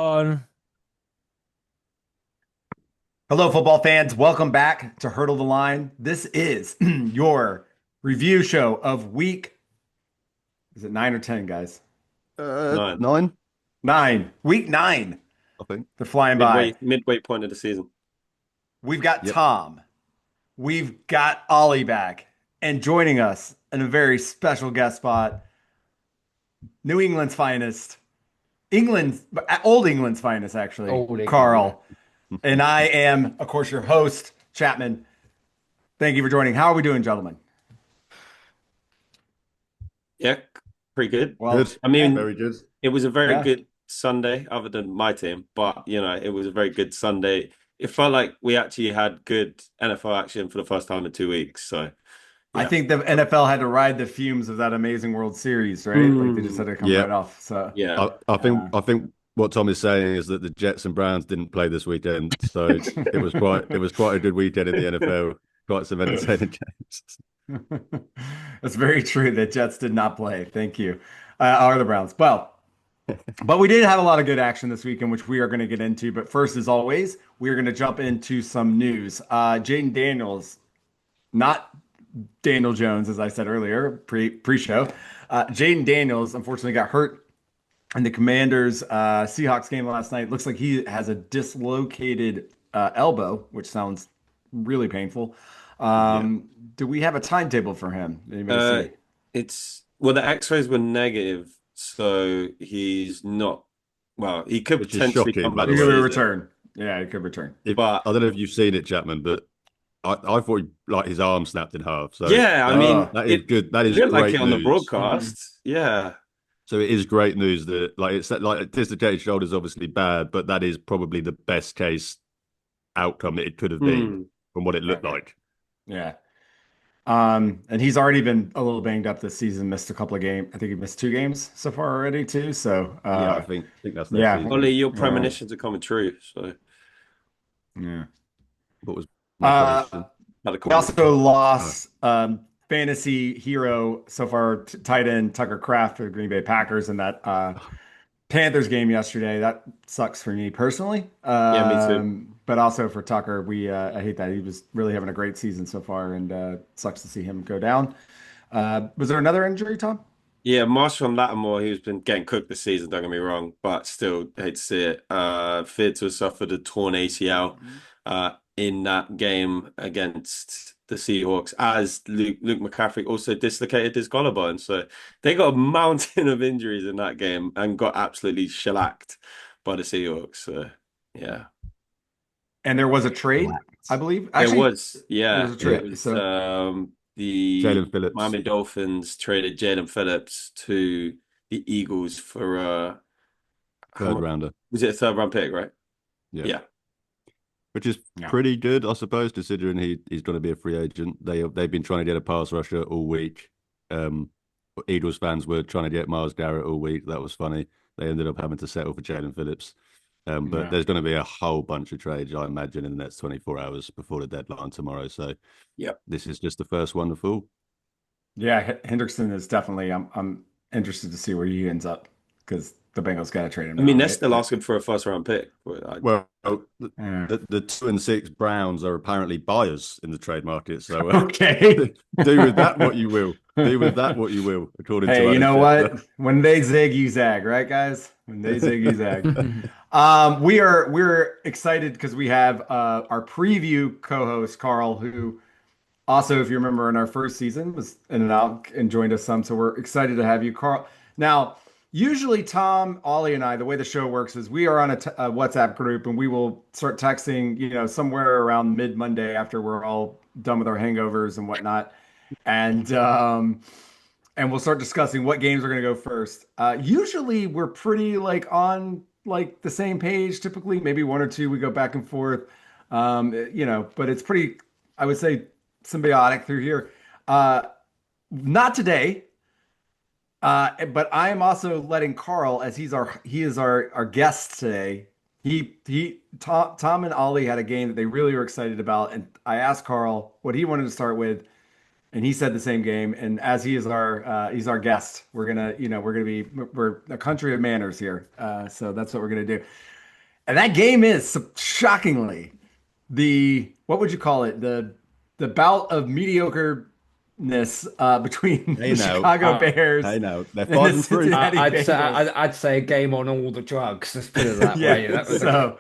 on. Hello, football fans. Welcome back to Hurdle the Line. This is your review show of is it 9 or 10, guys? Nine. 9, Week 9. I think. They're flying by. Midway point of the season. We've got Yep. Tom. We've got Ollie back. And joining us in a very special guest spot, New England's finest, Old England's finest, actually, Old England, Carl. And I am, of course, your host, Chapman. Thank you for joining. How are we doing, gentlemen? Yeah, pretty good. Well, Good. I mean, Very good. it was a very yeah. good Sunday, other than my team, but it was a very good Sunday. It felt like we actually had good NFL action for the first time in 2 weeks. So, I yeah. think the NFL had to ride the fumes of that amazing World Series, right? Like they just had to come Yeah. right off. So, Yeah. I think uh, I think what Tom is saying is that the Jets and Browns didn't play this weekend, so it was quite a good weekend in the NFL. Quite some entertaining games. that's very true. The Jets did not play. Thank you. Or the Browns. Well, but we did have a lot of good action this weekend, which we are going to get into. But first, as always, we are going to jump into some news. Jaden Daniels, not Daniel Jones, as I said earlier, pre-show. Jaden Daniels unfortunately got hurt in the Commanders Seahawks game last night. Looks like he has a dislocated elbow, which sounds really painful. Yeah. Do we have a timetable for him? Anybody Uh, see? the X-rays were negative, so he's not, well, he could Which is potentially shocking, come by back the He this could way. season. return. Yeah, he could return. But I don't know if you've seen it, Chapman, but I thought like his arm snapped in half. So yeah, I that mean, Oh, that is it good. That is looked like it great on the news. broadcast. Yeah. So it is great news that it's like dislocated shoulder is obviously bad, but that is probably the best case outcome it could have been Hmm. from what it looked okay. like. Yeah. And he's already been a little banged up this season, missed a couple of games. I think he missed 2 games so far already too. So, Yeah, I think that's their yeah. Ollie, season. your Uh, premonitions are coming true. So, yeah. What was my Uh, premonition? about the we Commanders. also Oh, lost fantasy hero so far, tight end Tucker Kraft for the Green Bay Packers in that Panthers game yesterday. That sucks for me personally, Yeah, me too. but also for Tucker. I hate that he was really having a great season so far, and sucks to see him go down. Was there another injury, Tom? Yeah, Marshall Lattimore, he's been getting cooked this season, don't get me wrong, but still hate to see it. Feared to have suffered a torn ACL in that game against the Seahawks, as Luke McCaffrey also dislocated his collarbone. So they got a mountain of injuries in that game and got absolutely shellacked by the Seahawks. So yeah. And there was a trade, I relax. believe. There Actually, was, there was yeah, a Yeah, it trade. was So the Jalen Phillips, Miami Dolphins traded Jalen Phillips to the Eagles for how third much rounder. was it, a third round pick, right? Yeah, Yeah. which is yeah, pretty good, I suppose, considering he's going to be a free agent. They've been trying to get a pass rusher all week. Um, Eagles fans were trying to get Miles Garrett all week. That was funny. They ended up having to settle for Jalen Phillips. But yeah, there's going to be a whole bunch of trades, I imagine, in the next 24 hours before the deadline tomorrow. So Yep. this is just the first one to fall. yeah. Hendrickson is definitely. I'm interested to see where he ends up because the Bengals got to trade him I now, mean, they're right? still asking for a first round pick. But Well, Yeah. the 2 and 6 Browns are apparently buyers in the trade market. So Okay. do with that what you will. Do with that what you will, according to Hey, you Adam know Schefter. what? When they zig, you zag, right, guys? When they zig, you zag. We're excited because we have our preview co-host Carl, who also, if you remember, in our first season was in and out and joined us some. So we're excited to have you, Carl. Now, usually Tom, Ollie, and I, the way the show works is we are on a WhatsApp group and we will start texting, somewhere around mid-Monday after we're all done with our hangovers and whatnot. And we'll start discussing what games are going to go first. Usually we're pretty like on like the same page. Typically, maybe one or two we go back and forth. But it's pretty, I would say, symbiotic through here. Uh, Not today. But I am also letting Carl, as he is our guest today. Tom and Ollie had a game that they really were excited about, and I asked Carl what he wanted to start with. and he said the same game. And as he's our guest, we're a country of manners here. So that's what we're gonna do. And that game is shockingly what would you call it? The bout of mediocreness between Hey the now. Chicago Bears Hey now. They're and the 5-3. Cincinnati Bengals. I'd say a game on all the drugs. Let's put it that way. That was so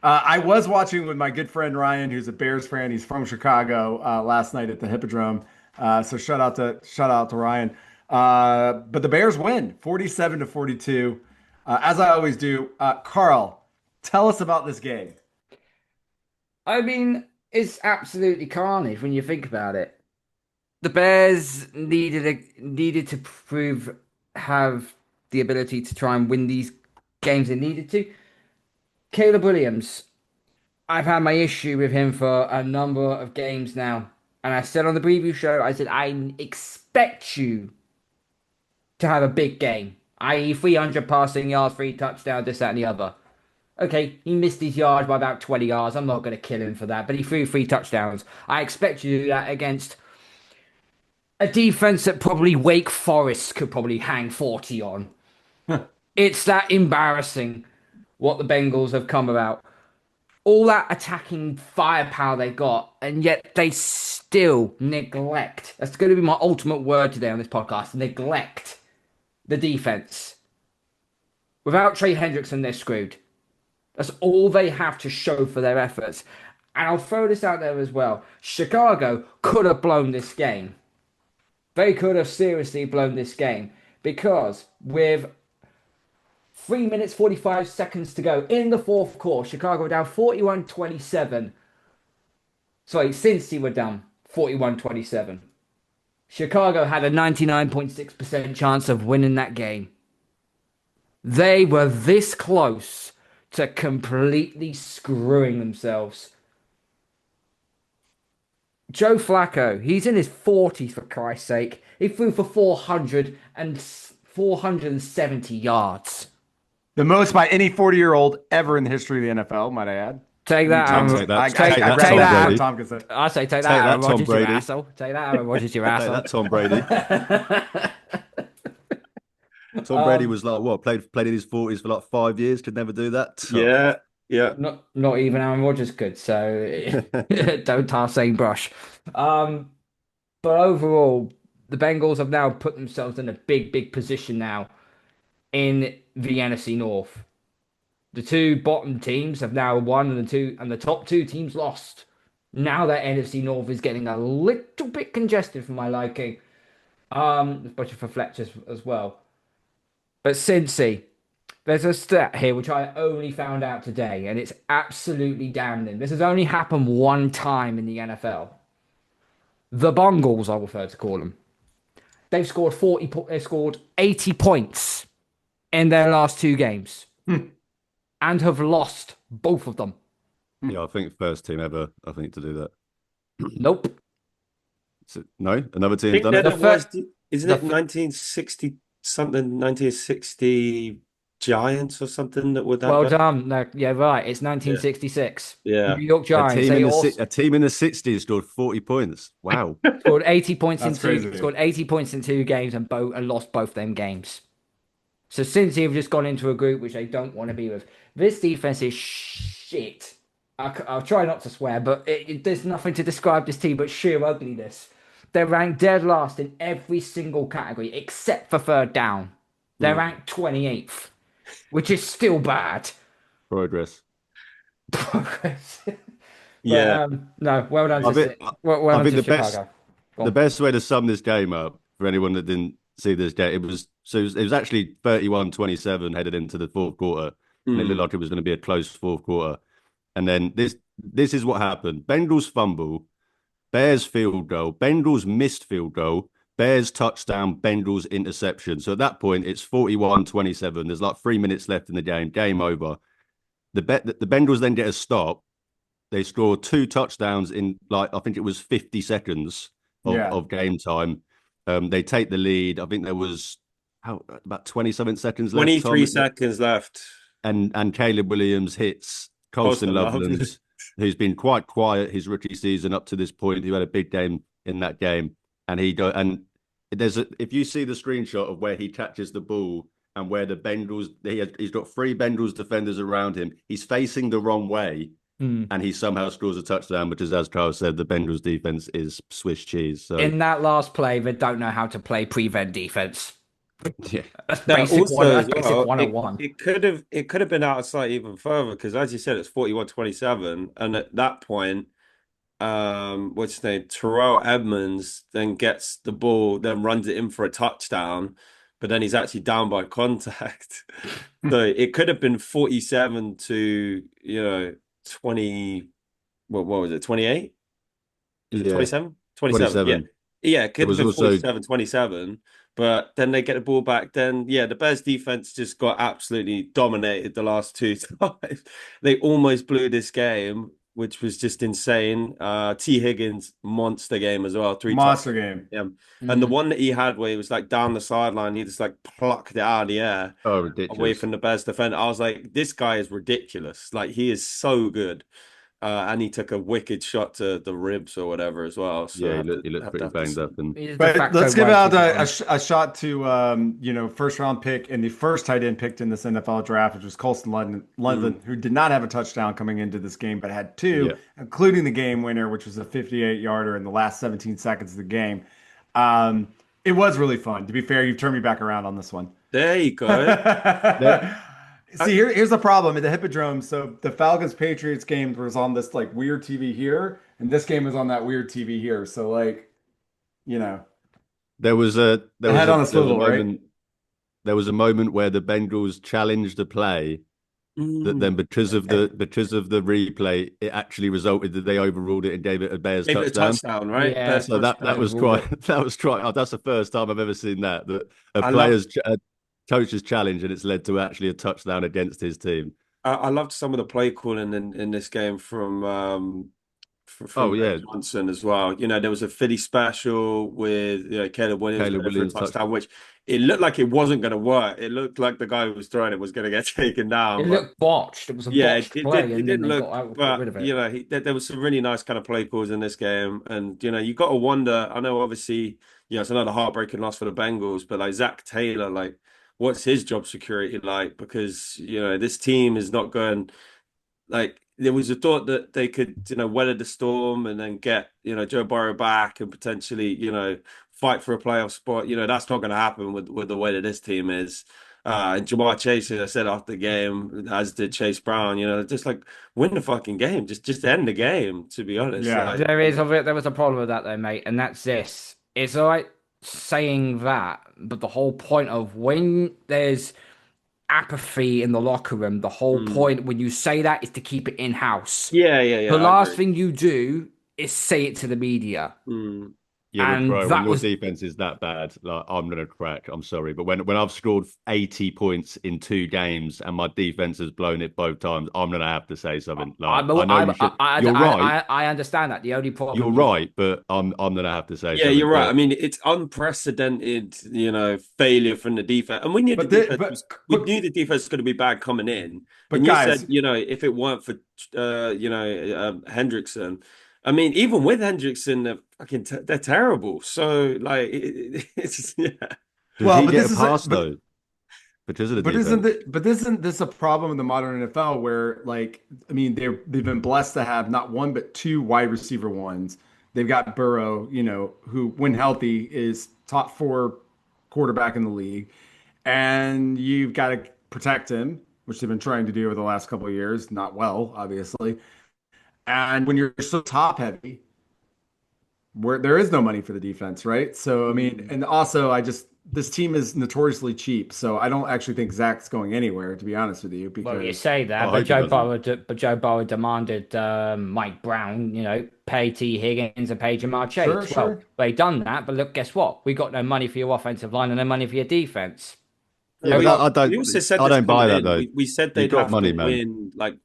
I was watching with my good friend Ryan, who's a Bears fan. He's from Chicago last night at the Hippodrome. So shout out to Ryan. But the Bears win 47-42. As I always do, Carl, tell us about this game. I mean, it's absolutely carnage when you think about it. The Bears needed to have the ability to try and win these games they needed to. Caleb Williams, I've had my issue with him for a number of games now. And I said on the preview show, I said, I expect you to have a big game, i.e. 300 passing yards, 3 touchdowns, this, that, and the other. Okay, he missed his yards by about 20 yards. I'm not going to kill him for that, but he threw 3 touchdowns. I expect you to do that against a defense that probably Wake Forest could probably hang 40 on. It's that embarrassing what the Bengals have come about. All that attacking firepower they got, and yet they still neglect. That's going to be my ultimate word today on this podcast. Neglect the defense. Without Trey Hendrickson, they're screwed. That's all they have to show for their efforts. And I'll throw this out there as well. Chicago could have blown this game. They could have seriously blown this game. Because with 3 minutes, 45 seconds to go in the fourth quarter, Chicago were down 41-27. Sorry, Cincy were down 41-27. Chicago had a 99.6% chance of winning that game. They were this close to completely screwing themselves. Joe Flacco, he's in his 40s for Christ's sake. He threw for 470 yards. The most by any 40-year-old ever in the history of the NFL, might I add. Take that, Take that. take Take that, that. Tom can say. I say take Take that, that, Aaron Tom Rodgers, you Brady. asshole. Take that, Aaron Rodgers, you Take asshole. that, Tom Brady. Tom Brady was like, what, played in his 40s for like 5 years, could never do that. So, Yeah. Not even Aaron Rodgers could, so don't tar same brush. But overall, the Bengals have now put themselves in a big position now in the NFC North. The 2 bottom teams have now won, and the top 2 teams lost. Now that NFC North is getting a little bit congested for my liking, especially for Fletcher as well. But Cincy, there's a stat here which I only found out today, and it's absolutely damning. This has only happened one time in the NFL. The Bengals, I prefer to call them. They've scored 80 points in their last 2 games, and have lost both of them. yeah, I think first team ever, I think, to do that. Nope. No? Another I team's think done that it? it was, isn't it 1960 something, 1960 Giants or something that would Well happen? done. No, yeah, right. It's 1966. Yeah. New York A Giants. team, They in also a team in the 60s scored 40 points. Wow. scored 80 points That's crazy. scored 80 points in 2 games and lost both them games. So Cincy have just gone into a group which they don't want to be with. This defense is shit. I'll try not to swear, but there's nothing to describe this team but sheer ugliness. They're ranked dead last in every single category except for third down. They're ranked 28th, which is still bad. Progress. Progress. Yeah. No, well done. I think- well I done think to the best- Chicago. Go on. The best way to sum this game up for anyone that didn't see this game, it was actually 31-27 headed into the fourth quarter. And it looked like it was going to be a close fourth quarter. And then this is what happened. Bengals fumble, Bears field goal, Bengals missed field goal, Bears touchdown, Bengals interception. So at that point, it's 41-27. There's like 3 minutes left in the game over. The Bengals then get a stop. They score 2 touchdowns in I think it was 50 seconds of game time. They take the lead. I think there was about 20-something seconds left. 23 seconds left. And Caleb Williams hits Colston Loveland, who's been quite quiet his rookie season up to this point. He had a big game in that game. and he go and if you see the screenshot of where he catches the ball and where the Bengals he's got three Bengals defenders around him. He's facing the wrong way, Mm. and he somehow scores a touchdown because, as Carl said, the Bengals defense is Swiss cheese. So In that last play, they don't know how to play prevent defense. yeah, That's Now, basic one. also That's as basic well, 101. it could have been out of sight even further because, as you said, it's 41-27, and at that point, what's his name, Terrell Edmonds then gets the ball, then runs it in for a touchdown, but then he's actually down by contact. So it could have been 47 to 20. What was it? 28? Is it yeah, 27? 27. Yeah. 27. Yeah, it There could have was been also 47-27. But then they get the ball back. Then, yeah, the Bears defense just got absolutely dominated the last two times. They almost blew this game, which was just insane. T. Higgins, monster game as well. Three Monster touchdowns. game. Yeah. And the Mm. one that he had where he was like down the sideline, he just like plucked it out of the air away ridiculous. from the Bears defender. I was like, this guy is ridiculous. Like, he is so good. And he took a wicked shot to the ribs or whatever as well. So Yeah, I have to he looked pretty have to banged see. up, and He's de But facto let's give wide out receiver one. a shot to first round pick and the first tight end picked in this NFL draft, which was Colston London, who did not have a touchdown coming into this game, but had two, yeah, including the game winner, which was a 58-yarder in the last 17 seconds of the game. It was really fun. To be fair, you've turned me back around on this one. There you go. See, here's the problem at the Hippodrome. So the Falcons Patriots game was on this like weird TV here, and this game was on that weird TV here. So like, you know, there was a there was head a on a there was a swivel, right? moment there was a moment where the Bengals challenged the play that then because of the replay, it actually resulted that they overruled it and gave it a Bears Gave it a touchdown. touchdown, right? Yeah, Best So that touchdown. was overruled quite it. that was quite that's the first time I've ever seen that a I love coach's challenge and it's led to actually a touchdown against his team. I loved some of the play calling in this game Oh from Ben yeah, Johnson as well. You know, there was a Philly special with Caleb Williams Caleb going for a Williams touch. touchdown, which it looked like it wasn't going to work. It looked like the guy who was throwing it was going to get taken down, It but looked botched. It was a yeah, botched play, it and then did they look, got rid but of it. there was some really nice kind of play calls in this game, and you got to wonder. I know, obviously, it's another heartbreaking loss for the Bengals, but like Zach Taylor, like, what's his job security like? Because this team is not going. Like, there was a thought that they could, weather the storm and then get, Joe Burrow back and potentially, fight for a playoff spot. That's not going to happen with the way that this team is. And Jamar Chase, as I said after the game, as did Chase Brown, just like win the fucking game, just end the game. To be honest, Yeah. like, There was a problem with that though, mate, and that's this. It's all right saying that, but the whole point of when there's apathy in the locker room, the whole mm, point when you say that is to keep it in house. yeah, The I last agree. thing you do is say it to the media, Mm. Yeah, but and bro, when that your was defense is that bad, like I'm gonna crack. I'm sorry, but when I've scored 80 points in two games and my defense has blown it both times, I'm gonna have to say something. Like I know you should. You're right. I understand that. The only You're problem is right, but I'm gonna have to say Yeah, something. you're right. I But mean, it's unprecedented, failure from the defense. And we knew the But the, defense but was we knew the defense was going to be bad coming in. but And you said, guys, if it weren't for Hendrickson, I mean, even with Hendrickson, they're terrible. So like it's yeah. does well, he but get this a is a, pass though because of the but defense? isn't this a problem in the modern NFL where like I mean they've been blessed to have not one but two wide receiver ones. They've got Burrow, who when healthy is top four quarterback in the league, and you've got to protect him, which they've been trying to do over the last couple of years, not well, obviously. And when you're so top heavy, where there is no money for the defense, right? So I mean, Mm. and also this team is notoriously cheap, so I don't actually think Zach's going anywhere, to be honest with you, well, you because say I that, hope he doesn't. But Joe Burrow demanded Mike Brown, pay T Higgins and pay Jamar sure, Chase. Well, sure. they done that, but look, guess what? We got no money for your offensive line and no money for your defense. Yeah, Yeah, but we we also said I this don't buy coming that in. though. We said You they'd got have to money, man. win like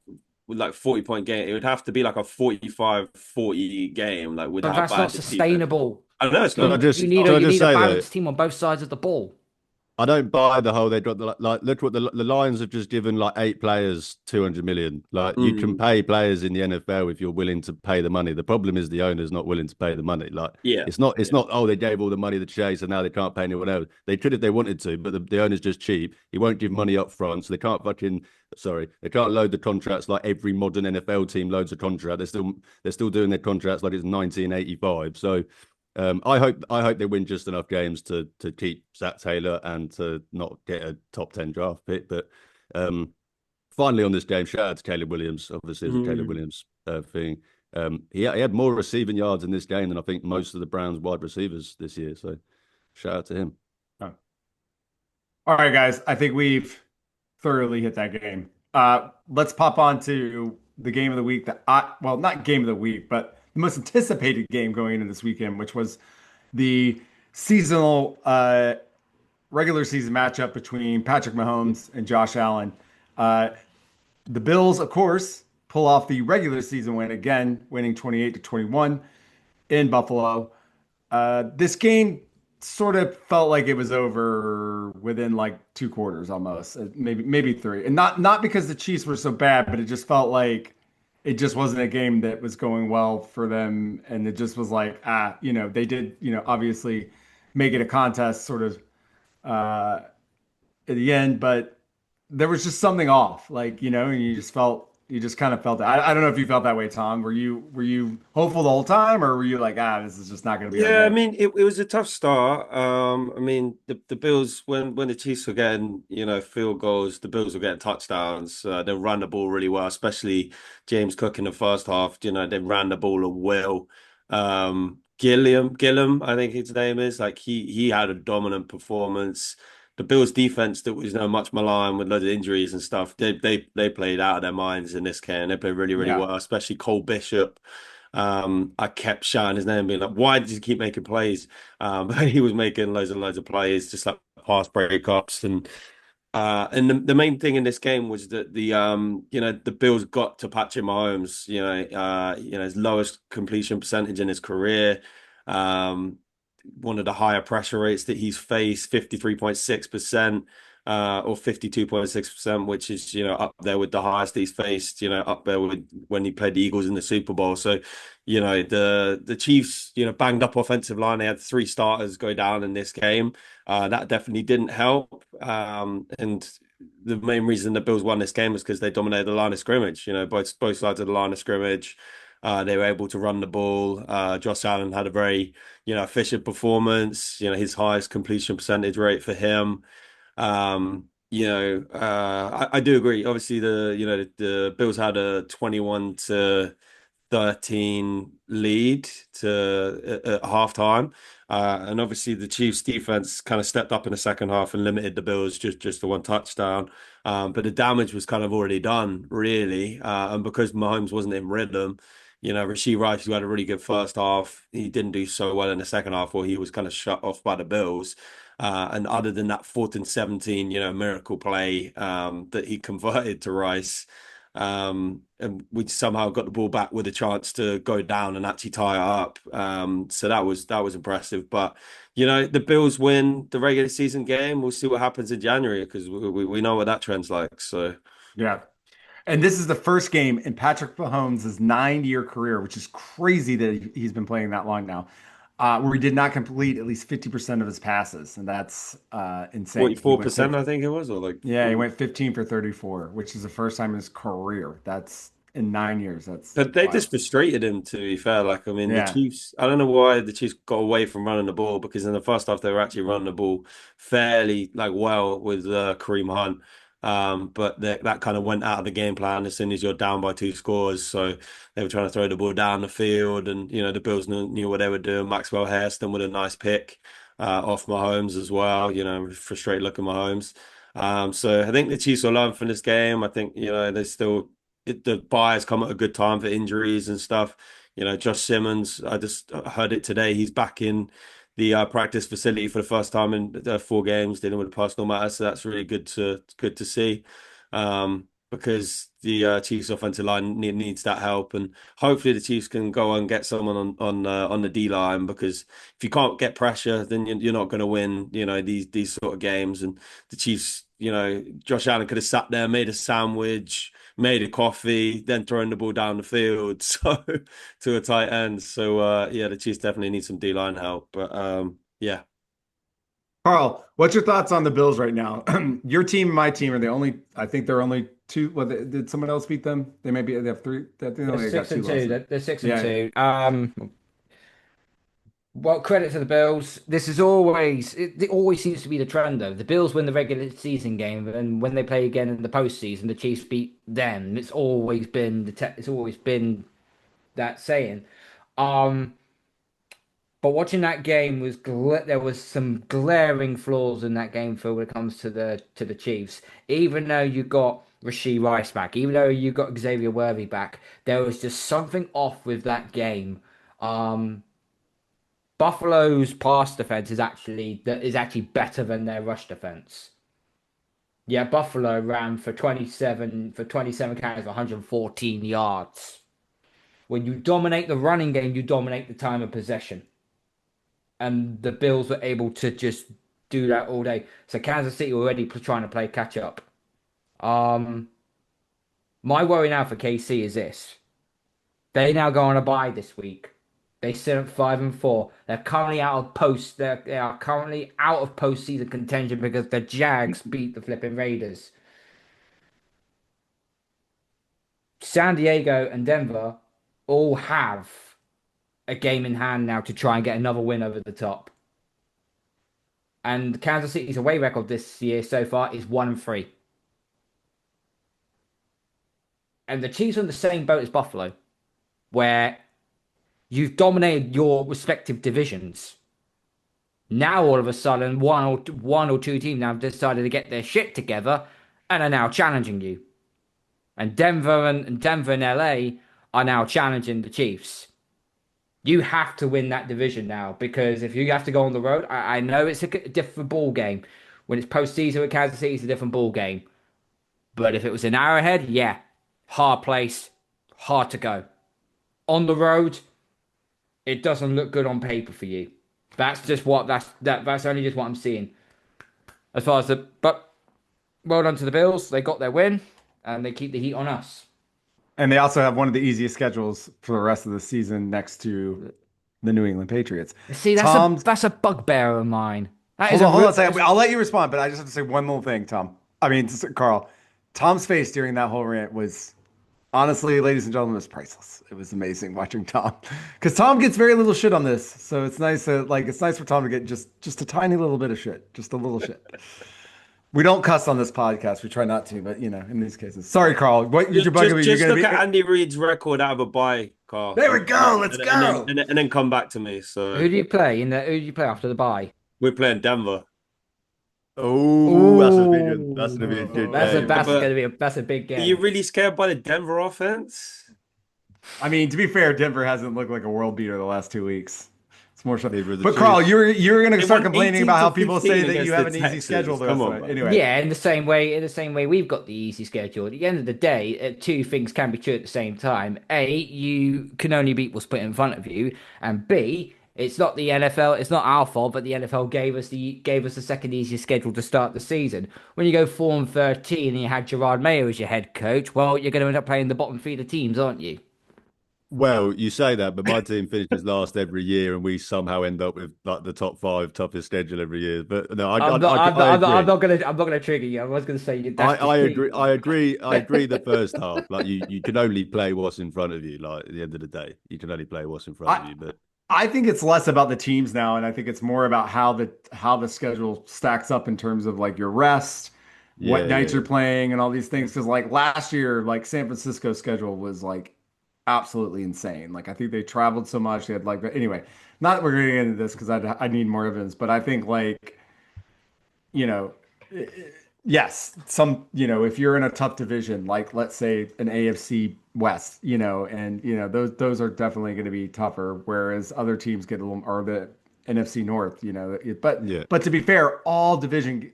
with like 40-point game. It would have to be like a 45-40 game, like with But how that's not bad this defense. sustainable. I know it's Can I not. just You can I you just need a say though? balanced team on both sides of the ball. I don't buy the whole they got like look what the Lions have just given like 8 players 200 million. Like you can Mm, pay players in the NFL if you're willing to pay the money. The problem is the owner's not willing to pay the money. Like yeah, it's yeah. not oh they gave all the money to Chase and now they can't pay anyone else. They could if they wanted to, but the owner's just cheap. He won't give money up front, so they can't they can't load the contracts like every modern NFL team loads a contract. They're still doing their contracts like it's 1985. So I hope they win just enough games to keep Zach Taylor and to not get a top 10 draft pick. But um, finally on this game, shout out to Caleb Williams. Obviously, it's a Caleb Mm. Williams thing. He had more receiving yards in this game than I think most of the Browns wide receivers this year. So shout out to him. Oh. All right, guys. I think we've thoroughly hit that game. Let's pop on to the game of the week well, not game of the week, but the most anticipated game going into this weekend, which was the seasonal regular season matchup between Patrick Mahomes and Josh Allen. Uh, the Bills, of course, pull off the regular season win again, winning 28-21 in Buffalo. This game sort of felt like it was over within like 2 quarters almost, maybe three, and not because the Chiefs were so bad, but it just felt like it just wasn't a game that was going well for them, and it just was like they did obviously make it a contest sort of uh, at the end, but there was just something off, like and you just kind of felt it. I don't know if you felt that way, Tom. Were you hopeful the whole time, or were you like, this is just not going to be our Yeah, I day? mean it was a tough start. I mean the Bills when the Chiefs were getting, field goals, the Bills were getting touchdowns. They ran the ball really well, especially James Cook in the first half. They ran the ball at will. Gilliam, I think his name is. Like he had a dominant performance. The Bills defense that was much maligned with loads of injuries and stuff. They played out of their minds in this game. They played really, really Yeah. well, especially Cole Bishop. I kept shouting his name, being like, "Why did you keep making plays?" But he was making loads and loads of plays, just like pass breakups, and the main thing in this game was that the Bills got to Patrick Mahomes, his lowest completion percentage in his career, um, one of the higher pressure rates that he's faced, 53.6%. Or 52.6%, which is, up there with the highest he's faced, up there with when he played the Eagles in the Super Bowl. So, the Chiefs, banged up offensive line. They had 3 starters go down in this game. That definitely didn't help. And the main reason the Bills won this game was because they dominated the line of scrimmage. Both sides of the line of scrimmage. They were able to run the ball. Josh Allen had a very, efficient performance. His highest completion percentage rate for him. I do agree. Obviously, the Bills had a 21-13 lead at halftime. And obviously the Chiefs defense kind of stepped up in the second half and limited the Bills just to one touchdown. But the damage was kind of already done, really. And because Mahomes wasn't in rhythm, Rashee Rice, who had a really good first half, he didn't do so well in the second half, or he was kind of shut off by the Bills. And other than that 4th and 17, miracle play that he converted to Rice, and we somehow got the ball back with a chance to go down and actually tie it up. So that was impressive. But the Bills win the regular season game. We'll see what happens in January because we know what that trend's like. So Yeah. And this is the first game in Patrick Mahomes' 9-year career, which is crazy that he's been playing that long now, where he did not complete at least 50% of his passes. And that's insane. He went 44%, I think it was, or like Yeah, he went 15 for 34, which is the first time in his career. That's in 9 years. That's but they wild. just frustrated him, to be fair. Like, I mean, the Yeah. Chiefs, I don't know why the Chiefs got away from running the ball because in the first half they were actually running the ball fairly like well with Kareem Hunt. But that kind of went out of the game plan as soon as you're down by 2 scores. So they were trying to throw the ball down the field, and the Bills knew what they were doing. Maxwell Hairston with a nice pick off Mahomes as well. Frustrated looking Mahomes. So I think the Chiefs will learn from this game. I think they still the buyers come at a good time for injuries and stuff. Josh Simmons, I just heard it today. He's back in the practice facility for the first time in 4 games, dealing with personal matters. So that's really good to see. because the Chiefs offensive line needs that help, and hopefully the Chiefs can go and get someone on the D line, because if you can't get pressure, then you're not going to win, these sort of games. And the Chiefs, Josh Allen could have sat there, made a sandwich, made a coffee, then thrown the ball down the field, so to a tight end. So yeah, the Chiefs definitely need some D line help, but yeah. Carl, what's your thoughts on the Bills right now? Your team and my team are the only, I think they're only two. Well, did someone else beat them? They have three. I think they They're only got six two and two. losses. They're six and Yeah. two. Well, credit to the Bills. This is always it always seems to be the trend though. The Bills win the regular season game, and when they play again in the postseason, the Chiefs beat them. It's always been that saying. Um, but watching that game there was some glaring flaws in that game for when it comes to the Chiefs. Even though you got Rashee Rice back, even though you got Xavier Worthy back, there was just something off with that game. Um, Buffalo's pass defense is actually better than their rush defense. Yeah, Buffalo ran for 27 carries for 114 yards. When you dominate the running game, you dominate the time of possession. And the Bills were able to just do that all day. So Kansas City were already trying to play catch up. Um, my worry now for KC is this: they now go on a bye this week. They sit at 5-4. They're currently out of post. They are currently out of postseason contention because the Jags beat the flipping Raiders. San Diego and Denver all have a game in hand now to try and get another win over the top. And Kansas City's away record this year so far is 1-3. And the Chiefs are in the same boat as Buffalo, where you've dominated your respective divisions. Now all of a sudden, one or two teams now have decided to get their shit together and are now challenging you. And Denver and LA are now challenging the Chiefs. You have to win that division now, because if you have to go on the road, I know it's a different ball game. When it's postseason with Kansas City, it's a different ball game. But if it was an Arrowhead, yeah, hard place, hard to go. On the road, it doesn't look good on paper for you. That's only just what I'm seeing. As far as but well done to the Bills. They got their win and they keep the heat on us. And they also have one of the easiest schedules for the rest of the season next to the New England Patriots. See, Tom's, that's a bugbear of mine. That is hold on a second. I'll let you respond, but I just have to say one little thing, Tom. I mean, Carl. Tom's face during that whole rant was honestly, ladies and gentlemen, it was priceless. It was amazing watching Tom, because Tom gets very little shit on this, so it's nice for Tom to get just a tiny little bit of shit, just a little shit. We don't cuss on this podcast. We try not to, but in these cases. Sorry, Carl. What you're bugging me? Just You're look gonna at Andy Reid's record out of a bye, Carl. There we go. Let's go. And then come back to me. So Who do you play after the bye? we're playing Denver. Oh, that's gonna be a good game. That's a big game. Are you really scared by the Denver offense? I mean, to be fair, Denver hasn't looked like a world beater the last 2 weeks. It's more so. But Chiefs. Carl, you're going to They start won complaining 18 about how to people say 15 that you against have an the easy Texans. schedule. Come on, man. Anyway. Yeah, in the same way we've got the easy schedule. At the end of the day, two things can be true at the same time. A, you can only beat what's put in front of you, and B, it's not the NFL, it's not our fault, but the NFL gave us the second easiest schedule to start the season. When you go 4-13 and you had Gerard Mayo as your head coach, well, you're going to end up playing the bottom feeder teams, aren't you? Well, you say that, but my team finishes last every year, and we somehow end up with like the top 5 toughest schedule every year. But no, I agree. I'm not gonna trigger you. I was gonna say that's I agree. I agree. I agree. The first half, like you can only play what's in front of you. Like at the end of the day, you can only play what's in front of you. But I think it's less about the teams now, and I think it's more about how the schedule stacks up in terms of like your rest, what nights you're playing, and all these things. Because like last year, like San Francisco's schedule was like absolutely insane. Like I think they traveled so much. They had like anyway. Not that we're going to get into this because I need more evidence, but I think like you know. Yes, if you're in a tough division, like let's say an AFC West, and those are definitely going to be tougher, whereas other teams get a little, or the NFC North, but to be fair, all division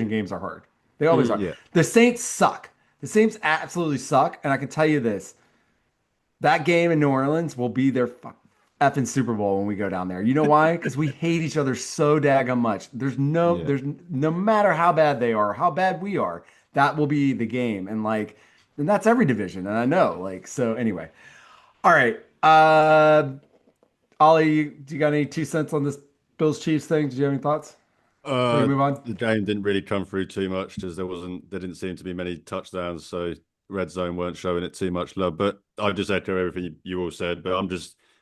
games are hard. They always are. Yeah. The Saints suck. The Saints absolutely suck, and I can tell you this: that game in New Orleans will be their effing Super Bowl when we go down there. You know why? Because we hate each other so daggum much. Yeah. There's no matter how bad they are, how bad we are, that will be the game. And that's every division. And I know, so anyway. All right. Ollie, do you got any 2 cents on this Bills Chiefs thing? Did you have any thoughts before we move on? The game didn't really come through too much because there didn't seem to be many touchdowns, so red zone weren't showing it too much love. But I just echo everything you all said. But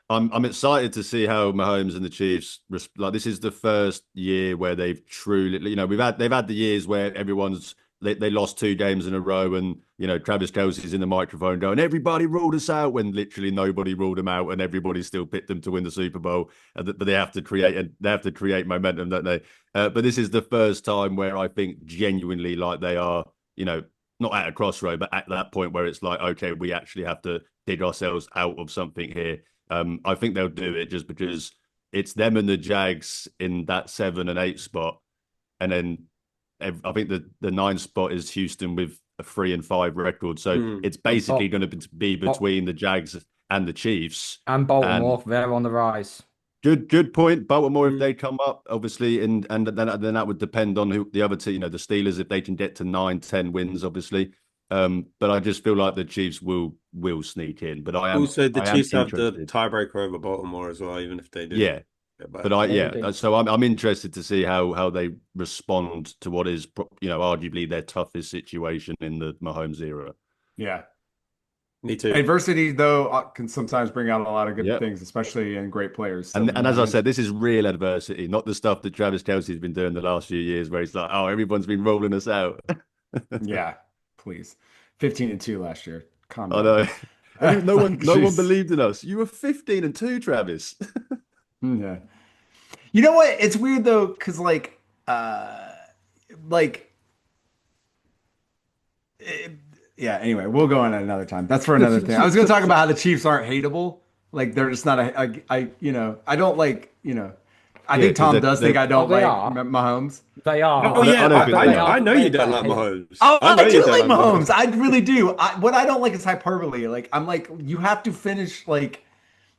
I'm excited to see how Mahomes and the Chiefs like. This is the first year where they've truly, they've had the years where they lost 2 games in a row, and Travis Kelce's in the microphone going, "Everybody ruled us out," when literally nobody ruled them out, and everybody still picked them to win the Super Bowl. But they have to create momentum, don't they? But this is the first time where I think genuinely like they are, not at a crossroad, but at that point where it's like, okay, we actually have to dig ourselves out of something here. I think they'll do it just because it's them and the Jags in that 7 and 8 spot, and then I think the 9 spot is Houston with a 3 and 5 record. So it's basically going to be between the Jags and the Chiefs. And Baltimore, they're on the rise. Good point. Baltimore, if they come up, obviously, and then that would depend on who the other team, the Steelers, if they can get to 9-10 wins, obviously. But I just feel like the Chiefs will sneak in. But Also, the I am Chiefs have the interested. tiebreaker over Baltimore as well, even if they do. Yeah. But So I'm interested to see how they respond to what is arguably their toughest situation in the Mahomes era. Yeah. me too. Adversity, though, can sometimes bring out a lot of good Yep. things, especially in great players. So, And as I said, this is real adversity, not the stuff that Travis Kelce's been doing the last few years, where he's like, "Oh, everyone's been rolling us out." yeah, please. 15-2 last year. Calm I down. know. No one Jeez. believed in us. You were 15-2, Travis. Yeah. You know what? It's weird though, because like, it- yeah. Anyway, we'll go on at another time. That's for another thing. I was going to talk about how the Chiefs aren't hateable. Like they're just not I don't like, I Yeah, think Tom because does think I don't they like are. Mahomes. They are. Oh yeah, I don't think they are. I know you don't They like hate- Mahomes. Oh, I know I you do don't like Mahomes. Mahomes. I really do. What I don't like is hyperbole. Like I'm like, you have to finish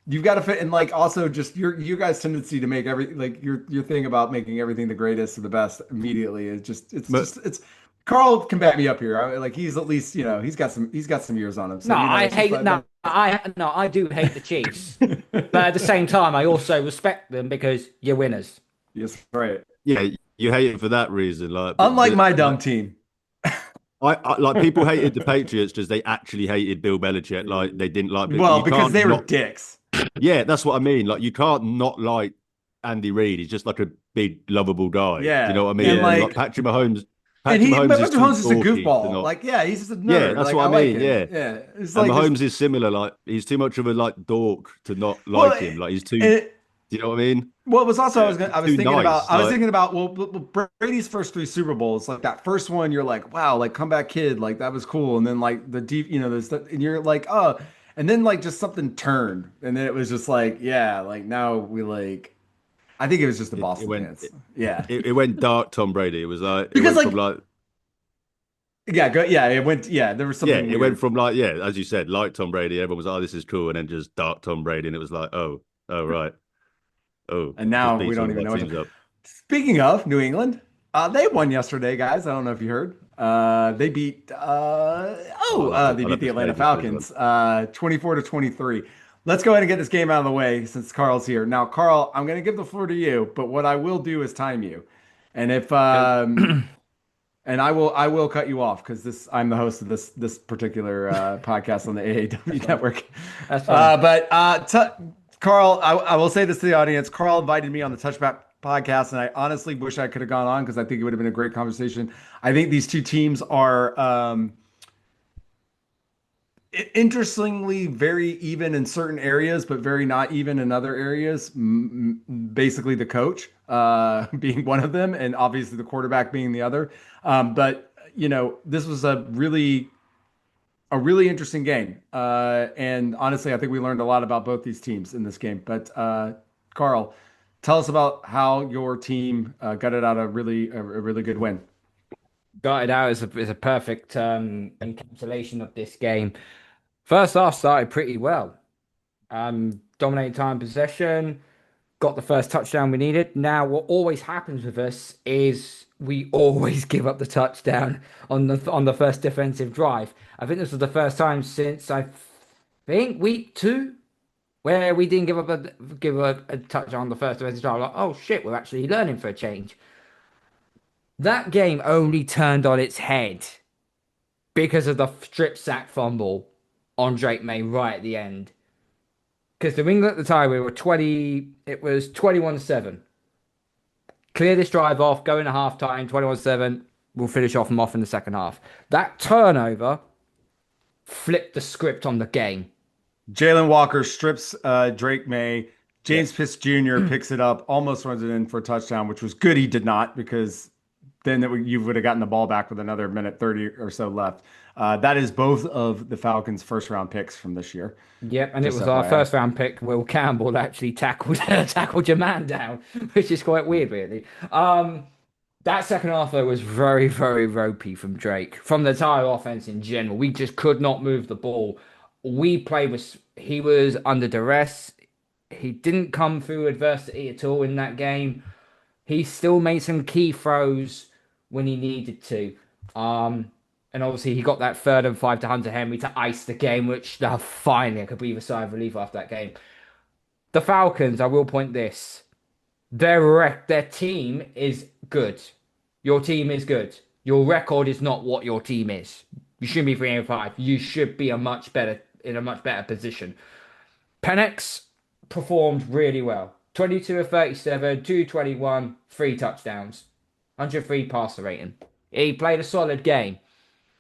you've got to fit, and also just you guys' tendency to make your thing about making everything the greatest or the best immediately is But it's Carl can back me up here. He's at least he's got some years on him. So No, I it's just hate no, I do hate the Chiefs, but at the same time, I also respect them because you're winners. yes, right. yeah, you hate it for that reason. Like, Unlike my dumb team. I like people hated the Patriots because they actually hated Bill Belichick. Like they didn't like. Well, You because can't they were not. dicks. Yeah, that's what I mean. Like you can't not like Andy Reid. He's just like a big lovable guy. Do Yeah, you know what I mean? and And like Patrick Mahomes. and Patrick Mahomes but is Patrick too Mahomes is a dorky to goofball. not. Yeah, he's just a Yeah, nerd. that's Like what I I like mean. him. Yeah, Yeah, it's and like this. Mahomes is similar. Like he's too much of a dork to not Well, like him. Like he's too. it, Do you know what I mean? Well, it was also Yeah. I was Too thinking nice. about Brady's first 3 Super Bowls, like that first one, you're like, wow, like comeback kid, like that was cool, and then like the deep, there's and you're like, oh, and then like just something turned, and then it was just like, yeah, like now we I think it was just the It Boston went. fans, yeah, It went dark. Tom Brady. It was like it because went from like. it went, there was Yeah, something it weird. went from like, yeah, as you said, like Tom Brady, everyone was like, oh, this is cool, and then just dark Tom Brady, and it was like, oh, right, And just now we beats don't all of even our know teams up. Speaking of New England, they won yesterday, guys. I don't know if you heard. They beat they I'll beat have the to Atlanta save this one. Falcons 24-23. Let's go ahead and get this game out of the way since Carl's here. Now, Carl, I'm going to give the floor to you, but what I will do is time you. And if and I will cut you off because I'm the host of this particular podcast on the AAW network. That's fine. Carl, I will say this to the audience. Carl invited me on the Touchback podcast, and I honestly wish I could have gone on because I think it would have been a great conversation. I think these two teams are interestingly very even in certain areas, but very not even in other areas. Basically, the coach being one of them, and obviously the quarterback being the other. But this was a really interesting game. And honestly, I think we learned a lot about both these teams in this game. But Carl, tell us about how your team got it out a really good win. Got it out is a perfect encapsulation of this game. First half started pretty well. Dominated time possession, got the first touchdown we needed. Now, what always happens with us is we always give up the touchdown on the first defensive drive. I think this was the first time since I think week two where we didn't give a touchdown on the first defensive drive. Like, oh shit, we're actually learning for a change. That game only turned on its head because of the strip sack fumble on Drake May right at the end. Because the England at the time we were 20, it was 21-7. Clear this drive off, go into halftime, 21-7. We'll finish off them off in the second half. That turnover flipped the script on the game. Jalen Walker strips Drake May. Yeah. James Pitts Jr. picks it up, almost runs it in for a touchdown, which was good. He did not because then you would have gotten the ball back with another minute 30 or so left. That is both of the Falcons' first round picks from this year. Yep, and it Just was our FYI. first round pick, Will Campbell, that actually tackled your man down, which is quite weird, really. That second half though was very, very ropey from Drake. From the entire offense in general, we just could not move the ball. He was under duress. He didn't come through adversity at all in that game. He still made some key throws when he needed to. And obviously he got that 3rd and 5 to Hunter Henry to ice the game, which finally I could breathe a sigh of relief after that game. The Falcons, I will point this. Their team is good. Your team is good. Your record is not what your team is. You shouldn't be 3-5. You should be in a much better position. Penix performed really well. 22 of 37, 221, 3 touchdowns, 103 passer rating. He played a solid game.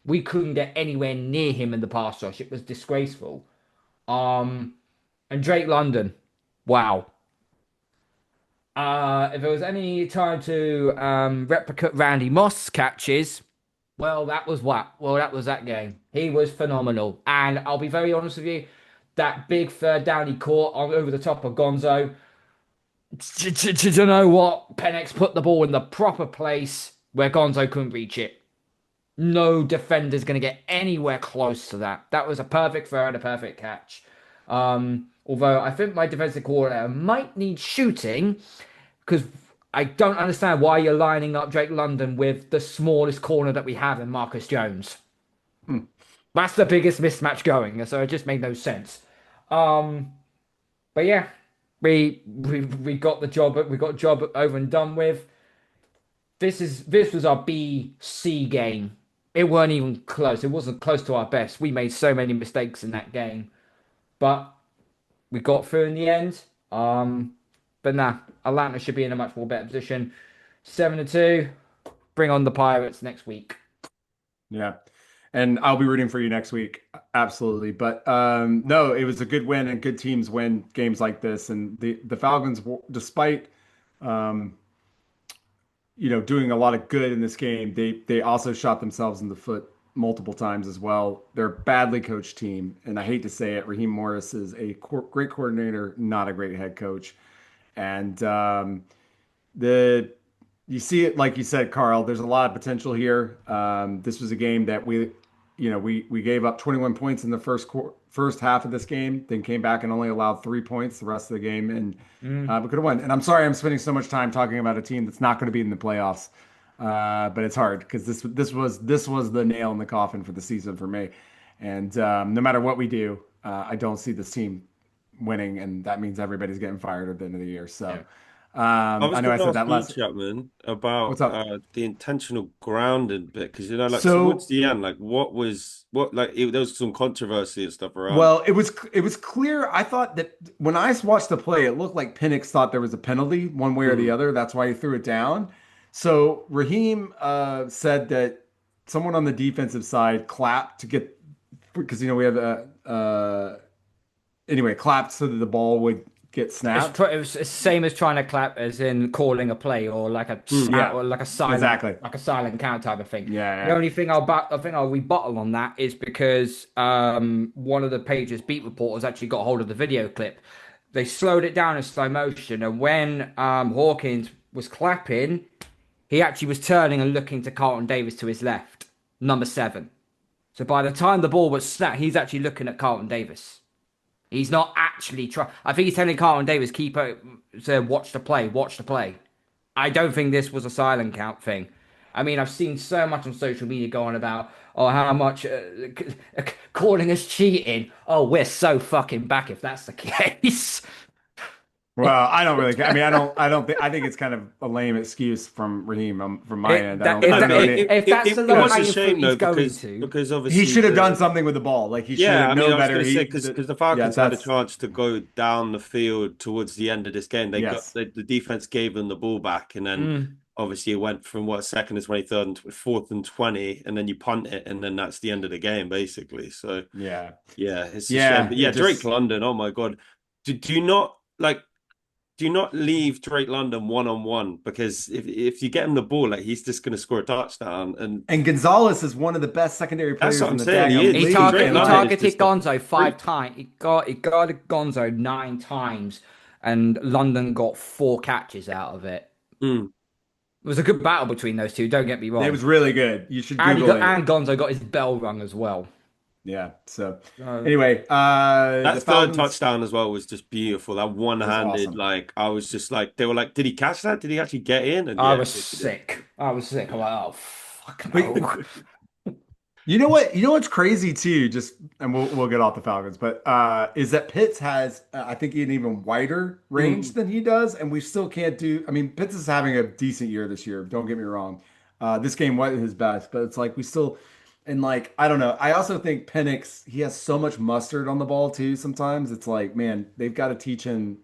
We couldn't get anywhere near him in the pass rush. It was disgraceful. And Drake London, wow. If there was any time to replicate Randy Moss catches, well, that was what? Well, that was that game. He was phenomenal. And I'll be very honest with you, that big third down he caught over the top of Gonzo. To know what? Penix put the ball in the proper place where Gonzo couldn't reach it. No defender's going to get anywhere close to that. That was a perfect throw and a perfect catch. Although I think my defensive coordinator might need shooting because I don't understand why you're lining up Drake London with the smallest corner that we have in Marcus Jones. That's the biggest mismatch going, so it just made no sense. But yeah, we got the job. We got the job over and done with. This was our BC game. It weren't even close. It wasn't close to our best. We made so many mistakes in that game, but we got through in the end. But nah, Atlanta should be in a much more better position. 7-2. Bring on the Pirates next week. Yeah. And I'll be rooting for you next week. Absolutely. But no, it was a good win and good teams win games like this. And the Falcons, despite doing a lot of good in this game, they also shot themselves in the foot multiple times as well. They're a badly coached team, and I hate to say it, Raheem Morris is a great coordinator, not a great head coach. And the you see it like you said, Carl. There's a lot of potential here. This was a game that we gave up 21 points in the first half of this game, then came back and only allowed 3 points the rest of the game, and we could have won. And I'm sorry I'm spending so much time talking about a team that's not going to be in the playoffs, but it's hard because this was the nail in the coffin for the season for me. And no matter what we do, I don't see this team winning, and that means everybody's getting fired at the end of the year. So Yeah. I was I know I going to said ask that you, last. Chapman, about What's up? the intentional grounding bit because like towards So the end, like there was some controversy and stuff around. Well, it was clear. I thought that when I watched the play, it looked like Penix thought there was a penalty one way or the Mm. other. That's why he threw it down. So Raheem said that someone on the defensive side clapped to get because we have anyway clapped so that the ball would get snapped. It was the same as trying to clap, as in calling a play or Yeah, or like exactly. a silent count type of thing. Yeah, The yeah. only thing I think I'll rebuttal on that is because one of the page's beat reporters actually got hold of the video clip. They slowed it down in slow motion, and when Hawkins was clapping, he actually was turning and looking to Carlton Davis to his left, number 7. So by the time the ball was snapped, he's actually looking at Carlton Davis. He's not actually trying. I think he's telling Carlton Davis, keeper, to watch the play, watch the play. I don't think this was a silent count thing. I mean, I've seen so much on social media going about, oh, how much calling us cheating. Oh, we're so fucking back if that's the case. Well, I don't really care. I mean, I think it's kind of a lame excuse from Raheem from my end. I If, don't know any. if that's the It low was a hanging fruit shame he's though going because to, He obviously should have done something with the ball. Like he should yeah, have I mean, known I was better. going to say because the Falcons had a That's chance to go down the field towards the end of this game. They got yes. the defense gave them the ball back, and then obviously it went from what, second and 23rd and fourth and 20, and then you punt it, and then that's the end of the game basically. So Yeah. yeah, it's a shame. Yeah. But It yeah, Drake just London. Oh my God, do you not like? Do not leave Drake London one on one because if you get him the ball, like he's just going to score a touchdown, and and Gonzalez is one of the best secondary that's players what in I'm the saying. He daggum is. league. Drake he And London is targeted just a Gonzo freak. 5 times. He got Gonzo 9 times, and London got 4 catches out of it. Mm. It was a good battle between those two. Don't get me it wrong. was really good. You should And Google it. and Gonzo got his bell rung as well. Yeah. So So, anyway, That the third Falcons touchdown as well was just beautiful. That it was one-handed, awesome. like I was just like, they were like, "Did he catch that? Did he actually get in?" And I yeah, of was course he did. sick. I was sick. I'm like, oh fuck Wait, no. you know what? You know what's crazy too? Just and we'll get off the Falcons, but is that Pitts has I think an even wider range Mm. than he does, and we still can't do. I mean, Pitts is having a decent year this year. Don't get me wrong. This game wasn't his best, but it's like we still and like I don't know. I also think Penix he has so much mustard on the ball too. Sometimes it's like man, they've got to teach him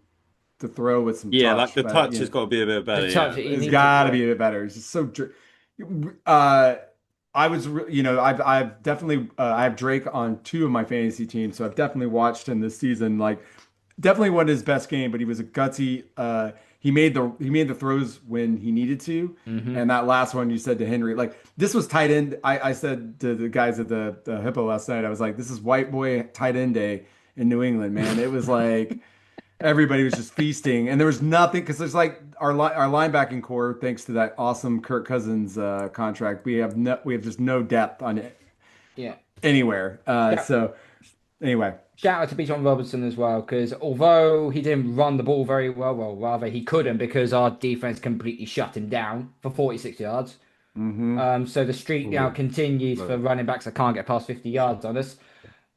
to throw with some Yeah, like touch, the but touch you has know. got to be a bit The better. touch Yeah. that he It's needs to got to yeah. be a bit better. It's just so. Uh, I was, you know, I've definitely I have Drake on 2 of my fantasy teams, so I've definitely watched him this season. Like, definitely wasn't his best game, but he was a gutsy. He made the throws when he needed to, Hmm. and that last one you said to Henry, like this was tight end. I said to the guys at the Hippo last night, I was like, this is white boy tight end day in New England, man. It was like. Everybody was just feasting, and there was nothing because there's like our linebacking core, thanks to that awesome Kirk Cousins contract. We have just no depth on it Yeah. anywhere. So anyway, Shout out to Bijan Robinson as well, because although he didn't run the ball very well, well, rather he couldn't because our defense completely shut him down for 46 yards. hmm So the streak now Oh, continues for no. running backs that can't get past 50 yards on us.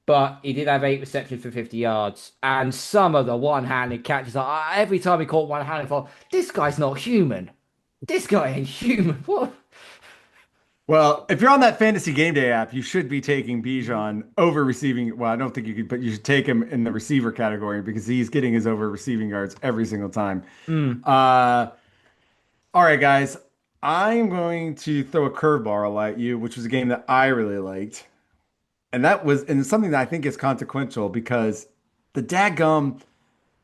But he did have 8 receptions for 50 yards, and some of the one-handed catches. Every time he caught one-handed, I thought, this guy's not human. This guy ain't human. What? Well, if you're on that fantasy game day app, you should be taking Bijan over receiving. Well, I don't think you could, but you should take him in the receiver category because he's getting his over receiving yards every single time. Mm. All right, guys, I'm going to throw a curveball at you, which was a game that I really liked. And it's something that I think is consequential because the daggum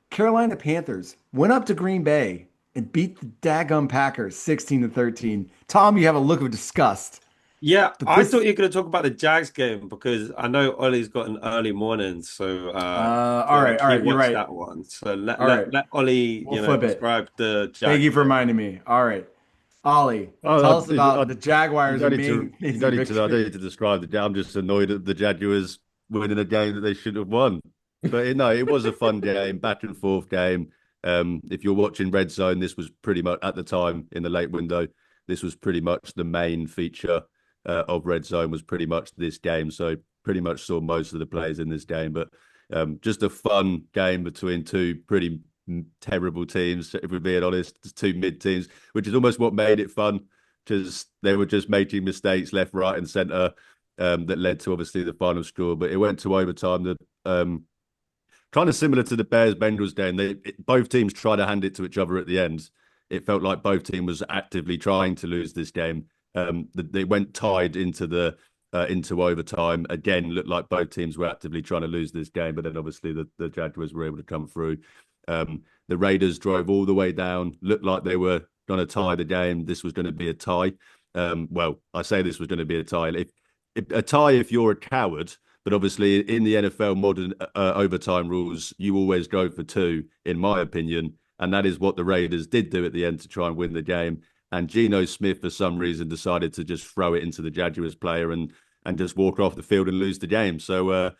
Carolina Panthers went up to Green Bay and beat the daggum Packers 16-13. Tom, you have a look of disgust. Yeah, But I thought this, you were going to talk about the Jags game because I know Ollie's got an early morning, so all he right, you're watched right. that one. So let All let right, let Ollie, we'll flip it. describe the Thank you Jags for game. reminding me. All right, Ollie, Oh, tell us about the you Jaguars' don't need to. You amazing don't need to. I don't victory. need to describe it. I'm just annoyed at the Jaguars winning a game that they should have won. But no, it was a fun game, back and forth game. If you're watching Red Zone, this was pretty much at the time in the late window. This was pretty much the main feature of Red Zone was pretty much this game. So pretty much saw most of the players in this game. But just a fun game between two pretty terrible teams, if we're being honest, two mid teams, which is almost what made it fun because they were just making mistakes left, right, and centre that led to obviously the final score. But it went to overtime. The kind of similar to the Bears Bengals game. Both teams tried to hand it to each other at the end. It felt like both teams was actively trying to lose this game. They went tied into overtime. Again, looked like both teams were actively trying to lose this game, but then obviously the Jaguars were able to come through. The Raiders drove all the way down. Looked like they were going to tie the game. This was going to be a tie. Well, I say this was going to be a tie. If a tie, if you're a coward, but obviously, in the NFL modern overtime rules, you always go for two, in my opinion. And that is what the Raiders did do at the end to try and win the game. and Geno Smith for some reason decided to just throw it into the Jaguars player and just walk off the field and lose the game. So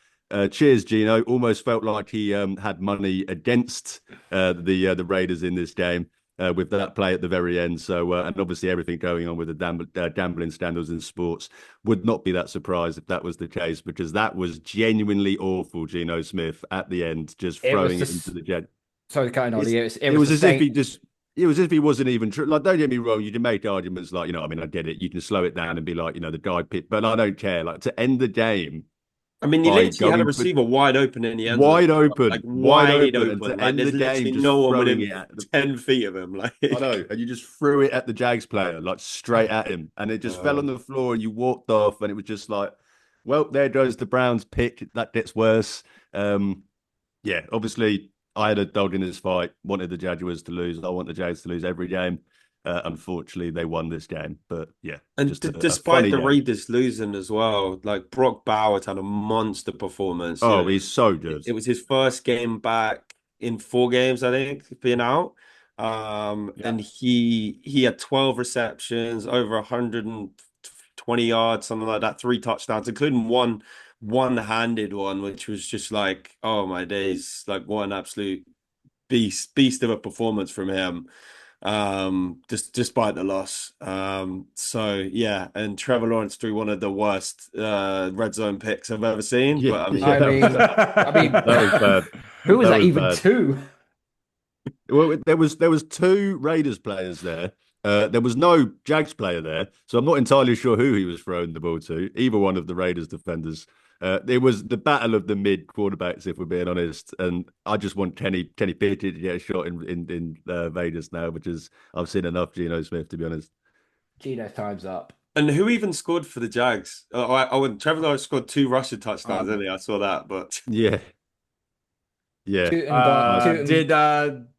cheers, Geno. Almost felt like he had money against the Raiders in this game. With that play at the very end. So, and obviously everything going on with the gambling scandals in sports, would not be that surprised if that was the case, because that was genuinely awful. Geno Smith at the end, just It was throwing it into just the jet. sorry, kind of. It It was was the as if same. he just. It was as if he wasn't even true. Like, don't get me wrong, you can make arguments like, I mean, I get it. You can slow it down and be like, the guy picked, but I don't care. Like, to end the game I mean, he by literally had a going for receiver wide open in the end zone, like wide wide open, and open. to Like end there's the literally game just no one throwing within it at the 10 feet of him. Like, I know, and you just threw it at the Jags player, like straight at him, and it just fell uh, on the floor, and you walked off, and it was just like, well, there goes the Browns pick. That gets worse. Yeah, obviously, I had a dog in this fight. Wanted the Jaguars to lose. I want the Jags to lose every game. Unfortunately, they won this game, but yeah, and just a despite funny the game. Raiders losing as well, like Brock Bowers had a monster performance. Oh, he's so It, good. it was his first game back in 4 games, I think, being out. Yeah. And he had 12 receptions, over 120 yards, something like that, 3 touchdowns, including one-handed one, which was just like, oh my days, like what an absolute beast of a performance from him. Just despite the loss. So yeah, and Trevor Lawrence threw one of the worst red zone picks I've ever seen. Yeah, But I mean, yeah, I mean, I mean, that was bad. who was That that was even bad. to? Well, there was two Raiders players there. There was no Jags player there, so I'm not entirely sure who he was throwing the ball to. Either one of the Raiders defenders. It was the battle of the mid quarterbacks, if we're being honest. And I just want Kenny Pickett to get a shot in Vegas now, which is I've seen enough Geno Smith, to be honest. Gino, time's up. and who even scored for the Jags? Trevor Lawrence scored 2 rushing touchdowns, Um, didn't he? I saw that, but Yeah, yeah. Tootin got Tootin, did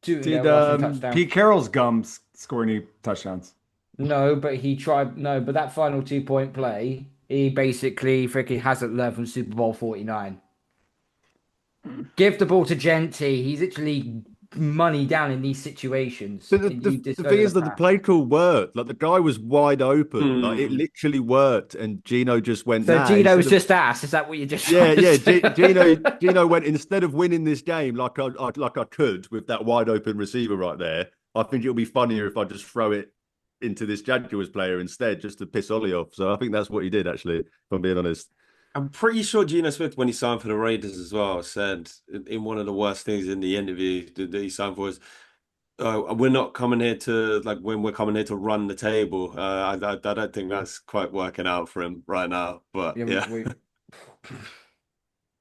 Tootin did got a rushing touchdown. Pete Carroll's gums score any touchdowns? No, but he tried. No, but that final 2 point play, he basically freaking hasn't learned from Super Bowl 49. Give the ball to Genty. He's literally money down in these situations. But the, And you the, just the go thing to the is that the pass. play call worked. Like, the guy was wide open. Like, it hmm. literally worked, and Gino just went, So nah. Gino's Instead of just ass. Is that what you're just Yeah, trying to yeah. say? Gino went, instead of winning this game like I could with that wide open receiver right there. I think it'll be funnier if I just throw it into this Jaguars player instead, just to piss Ollie off. So I think that's what he did, actually. If I'm being honest. I'm pretty sure Geno Smith, when he signed for the Raiders as well, said in one of the worst things in the interview that he signed for was, "We're not coming here to like when we're coming here to run the table." I don't think that's quite working out for him right now. But Yeah, yeah,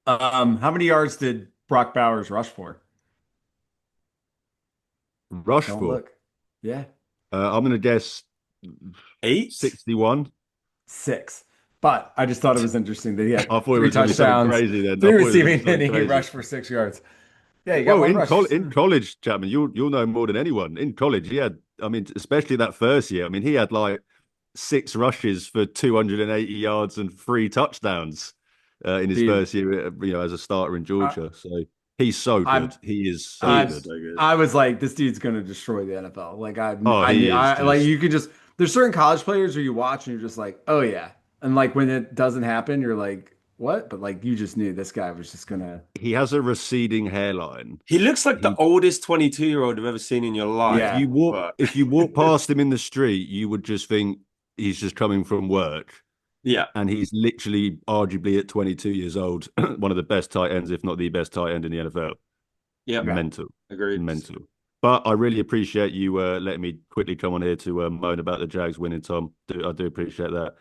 How many yards did Brock Bowers rush for? Rush Don't for. look. Yeah, I'm going to guess 8. 61. 6. But I just thought it was interesting that he had I thought it three was going to be something touchdowns, crazy then. I three thought it was going to receiving, be something and he crazy. rushed for 6 yards. Yeah, he got Well, one rush. in college, Chapman, you'll know more than anyone. In college, he had, I mean, especially that first year. I mean, he had like 6 rushes for 280 yards and 3 touchdowns in his Dude, first year, as a starter in I, Georgia. So he's so I'm good. He is so He I is good. so good. I was like, this dude's gonna destroy the NFL. Like Oh, I he knew is I like just. you could just there's certain college players where you watch and you're just like, oh yeah. And like when it doesn't happen, you're like, what? But like you just knew this guy was just gonna He has a receding hairline. He looks like the He, oldest 22-year-old you've ever seen in your if life. yeah. you walk, But if you walk past him in the street, you would just think he's just coming from work. yeah, And he's literally, arguably at 22 years old, one of the best tight ends, if not the best tight end in the NFL. yeah, Yeah. Mental, agreed. mental. But I really appreciate you letting me quickly come on here to moan about the Jags winning, Tom. I do appreciate that.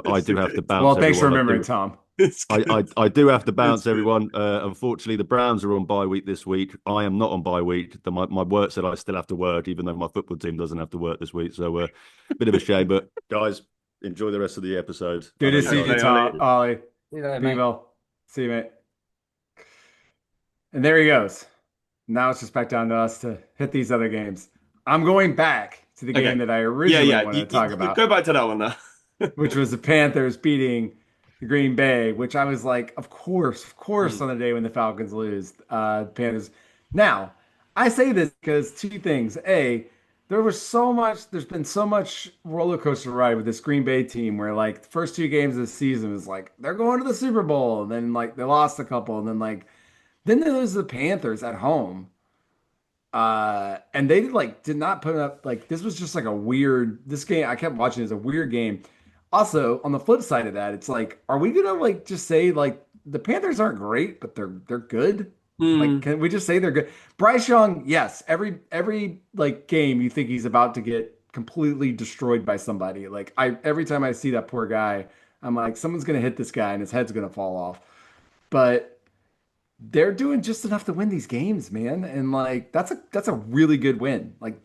I It's do have okay. to bounce, Well, thanks for everyone. remembering, Tom. It's I, good. I, I do have to It's bounce, good. everyone. Unfortunately, the Browns are on bye week this week. I am not on bye week. My work said I still have to work, even though my football team doesn't have to work this week. So, bit of a shame. But guys, enjoy the rest of the episode. I Good know to you see guys you, Hey, are Tom. Ollie. Ollie. You know, Be mate. well. See you, mate. And there he goes. Now it's just back down to us to hit these other games. I'm going back to the game Okay. that I Yeah, originally yeah. wanted to talk Go about, back to that one now. which was the Panthers beating the Green Bay, which I was like, of course, Mm. on the day when the Falcons lose, Panthers. Now, I say this because two things. A, there's been so much roller coaster ride with this Green Bay team where like the first two games of the season was like they're going to the Super Bowl, and then like they lost a couple, and then they lose to the Panthers at home. And they did not put up like this was just like a weird this game. I kept watching it as a weird game. Also, on the flip side of that, it's like, are we gonna like just say like the Panthers aren't great, but they're good? Like, Hmm. can we just say they're good? Bryce Young, yes, every like game you think he's about to get completely destroyed by somebody. Like I every time I see that poor guy, I'm like, someone's gonna hit this guy and his head's gonna fall off. But they're doing just enough to win these games, man. And like that's a really good win. Like,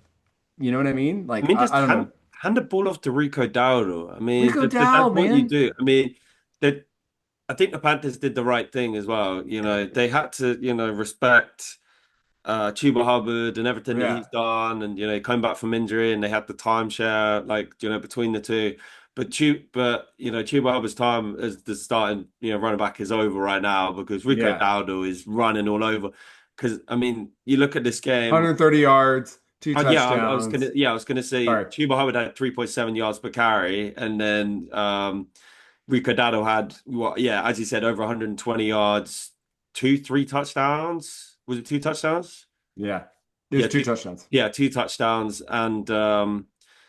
you know what I mean? I Like mean, just I don't know. hand the ball off to Rico Dowdle. I mean, Rico that's Dow, what you man. do. I mean, that I think the Panthers did the right thing as well. They had to, respect Chuba Hubbard and everything that Yeah. he's done, and he came back from injury, and they had the timeshare, like between the two. But Chuba Hubbard's time as the starting running back is over right now because Rico Yeah. Dowdle is running all over. Because I mean, you look at this game. 130 yards, two Yeah, touchdowns. I was gonna say Sorry. Chuba Hubbard had 3.7 yards per carry, and then Rico Dowdle had what? Yeah, as you said, over 120 yards, three touchdowns. Was it two touchdowns? Yeah. There's Yeah, two touchdowns. two touchdowns, and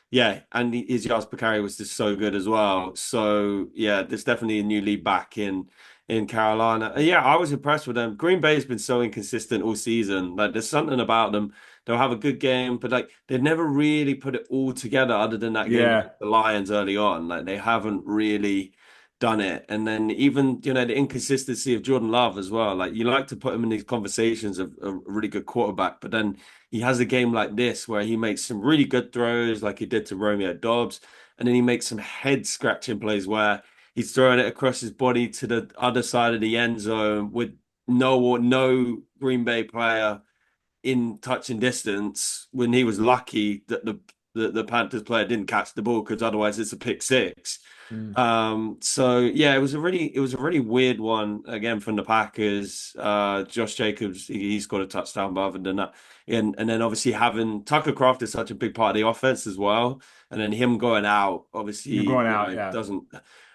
yeah, and his yards per carry was just so good as well. So yeah, there's definitely a new lead back in Carolina. And yeah, I was impressed with them. Green Bay's been so inconsistent all season. Like there's something about them. They'll have a good game, but like they've never really put it all together other than that game Yeah. against the Lions early on. Like they haven't really done it. And then even, the inconsistency of Jordan Love as well. Like you like to put him in these conversations of a really good quarterback, but then he has a game like this where he makes some really good throws, like he did to Romeo Dobbs, and then he makes some head scratching plays where he's throwing it across his body to the other side of the end zone with no Green Bay player in touching distance when he was lucky that the Panthers player didn't catch the ball because otherwise it's a pick six. Mm. So yeah, it was a really weird one again from the Packers. Josh Jacobs, he scored a touchdown, but other than that, and then obviously having Tucker Kraft is such a big part of the offense as well, and then him going out, You're obviously, going out. Yeah. doesn't.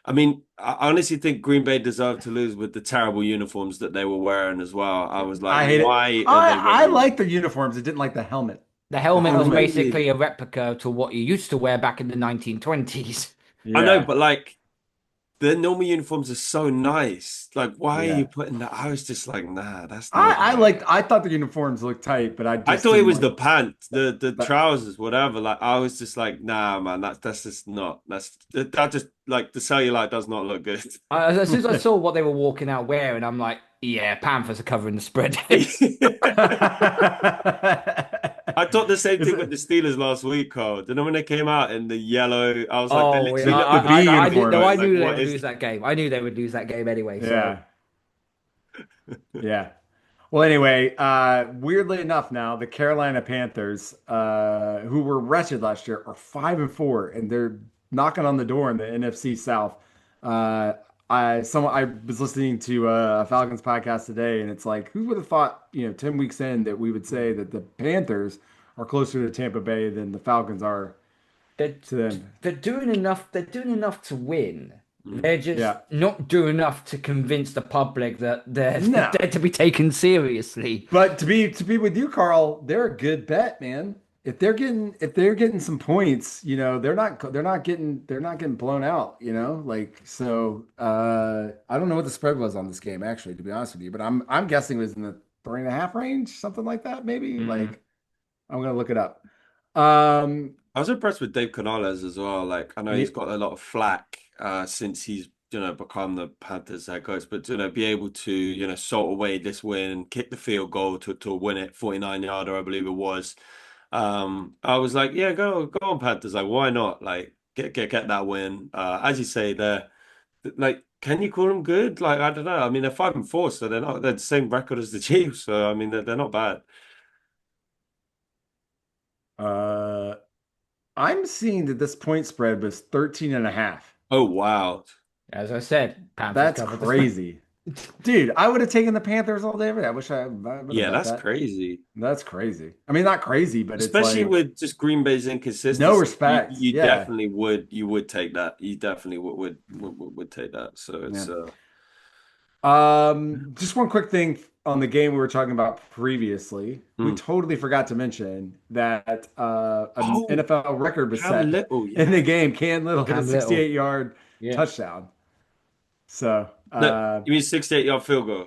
I mean, I honestly think Green Bay deserved to lose with the terrible uniforms that they were wearing as well. I was like, I hate it. why are they I wearing like the uniforms. I didn't like the helmet. The The helmet was helmet. really? basically a replica to what you used to wear back in the 1920s. I know, Yeah. but like. The normal uniforms are so nice. Like, why are you Yeah. putting that? I was just like, nah, that's not. I thought the uniforms looked tight, but I I just thought it didn't was like the pants, the but trousers, whatever. Like, I was just like, nah, man, that's just not. That just like the cellulite does not look good. As soon as I saw what they were walking out wearing, I'm like, yeah, Panthers are covering the spread. I thought the same Is thing with the it Steelers last week, Carl. You know when they came out in the yellow, I was like, they Oh, yeah, literally the look the like B the I did. No, uniforms? I Cowboys. Like, knew they what would is? lose that game. I knew they would lose that game anyway. So Yeah. Yeah. Well, anyway, weirdly enough, now the Carolina Panthers, who were wretched last year, are 5-4, and they're knocking on the door in the NFC South. Uh, I was listening to a Falcons podcast today, and it's like, who would have thought, 10 weeks in that we would say that the Panthers are closer to Tampa Bay than the Falcons are they're to them? they're doing enough. They're doing enough to win. Mm. They're just Yeah. not doing enough to convince the public that they're No. they're to be taken seriously. But to be with you, Carl, they're a good bet, man. If they're getting some points, they're not getting blown out, like so. I don't know what the spread was on this game actually, to be honest with you, but I'm guessing it was in the 3.5 range, something like that, maybe. Mm. Like I'm gonna look it up. Um, I was impressed with Dave Canales as well. Like, I know he's y- got a lot of flack since he's become the Panthers head coach, but be able to salt away this win, kick the field goal to win it, 49 yarder, I believe it was. I was like, yeah, go on Panthers. Like, why not? Like, get that win. As you say, they're like, can you call them good? Like, I don't know. I mean, they're 5-4, so they're the same record as the Chiefs. So I mean, they're not bad. uh, I'm seeing that this point spread was 13 and a half. Oh wow. As I said, Panthers That's covered the spread. crazy. Dude, I would have taken the Panthers all day every day. I wish I would have Yeah, bet that's that. crazy. That's crazy. I mean, not crazy, but it's Especially like with just Green Bay's no inconsistency, respect. you Yeah. definitely would take that. You definitely would take that. So Yeah. it's Just one quick thing on the game we were talking about previously. We hmm. totally forgot to mention that an Oh, NFL record was Cam set Little, in yeah. the game. Cam Little hit a Cam Little. 68-yard Yeah. touchdown. So, No, you mean 68-yard field goal?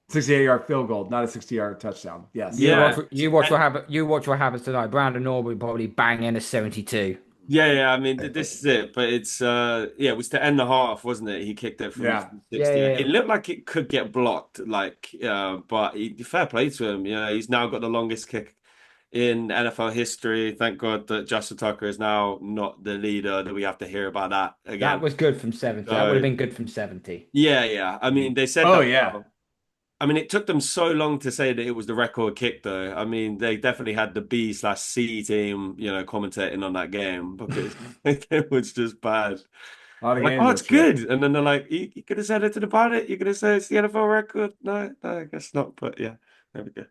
68-yard field goal, not a 60-yard touchdown. Yes. Yeah. You watch what happens tonight. Brandon Aubrey probably bang in a 72. Yeah. I mean, this is it. But it's yeah, it was to end the half, wasn't it? He kicked it from Yeah. 60. Yeah, It looked like it could get blocked, but fair play to him. You know, he's now got the longest kick in NFL history. Thank God that Justin Tucker is now not the leader that we have to hear about that that again. was good from 70. That would have So been good from 70. yeah. I mean, they said Oh that. yeah. I mean, it took them so long to say that it was the record kick, though. I mean, they definitely had the B/C team, commentating on that game because it was just bad. A lot of Like, games oh, it's yesterday. good. And then they're like, you could have said it about it. You could have said it's the NFL record. No, I guess not. But yeah, there we go.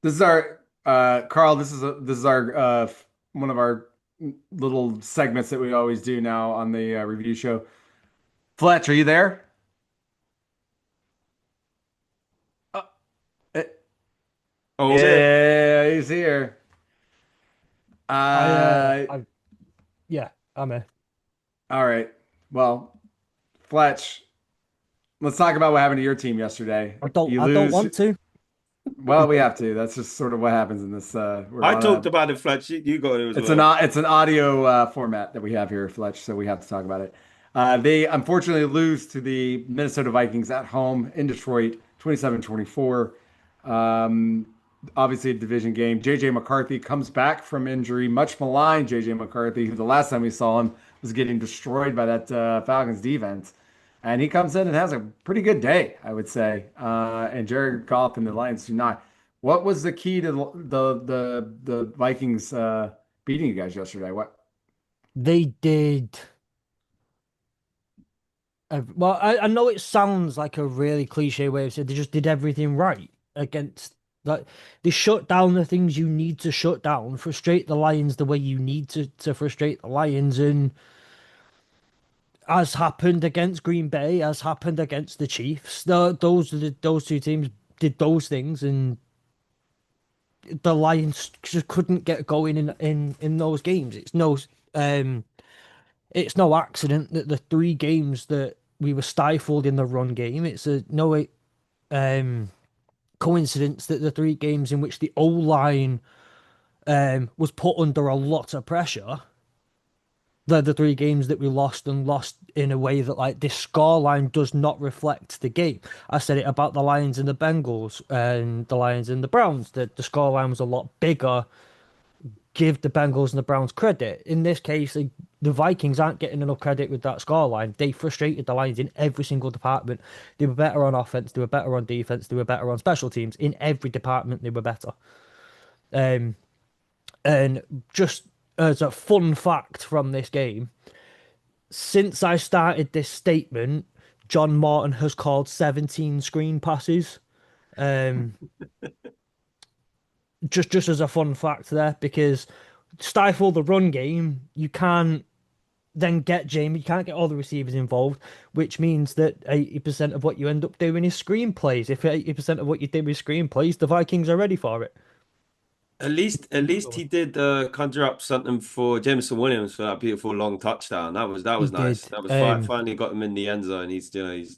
This is our Carl, this is our one of our little segments that we always do now on the review show. Fletch, are you there? Uh, eh, Oh, is it? yeah, he's here. Uh, I yeah, I'm a. all right. Well, Fletch, let's talk about what happened to your team yesterday. You I don't lose. want to. Well, we have to. That's just sort of what happens in this. We're I on talked a. about it, Fletch. You got it as It's an well. it's an audio format that we have here, Fletch, so we have to talk about it. They unfortunately lose to the Minnesota Vikings at home in Detroit, 27-24. Um, Obviously a division game. JJ McCarthy comes back from injury, much maligned JJ McCarthy, who the last time we saw him was getting destroyed by that Falcons defense. And he comes in and has a pretty good day, I would say. And Jared Goff and the Lions do not. What was the key to the Vikings beating you guys yesterday? What? They did. Well, I know it sounds like a really cliche way of saying they just did everything right against like they shut down the things you need to shut down, frustrate the Lions the way you need to frustrate the Lions, and as happened against Green Bay, as happened against the Chiefs, those two teams did those things, and the Lions just couldn't get going in those games. Um it's no accident that the three games that we were stifled in the run game. It's a no coincidence that the three games in which the O line was put under a lot of pressure. They're the three games that we lost and lost in a way that like this scoreline does not reflect the game. I said it about the Lions and the Bengals and the Lions and the Browns. The scoreline was a lot bigger. Give the Bengals and the Browns credit. In this case, the Vikings aren't getting enough credit with that scoreline. They frustrated the Lions in every single department. They were better on offense. They were better on defense. They were better on special teams. In every department, they were better. Um, and just as a fun fact from this game, since I started this statement, John Morton has called 17 screen passes. Um, just as a fun fact there, because stifle the run game, you can't then get Jamie, you can't get all the receivers involved, which means that 80% of what you end up doing is screenplays. If 80% of what you do is screenplays, the Vikings are ready for it. At least he did conjure up something for Jameson Williams for that beautiful long touchdown. That He was nice. did. That was finally got him in the end zone. He's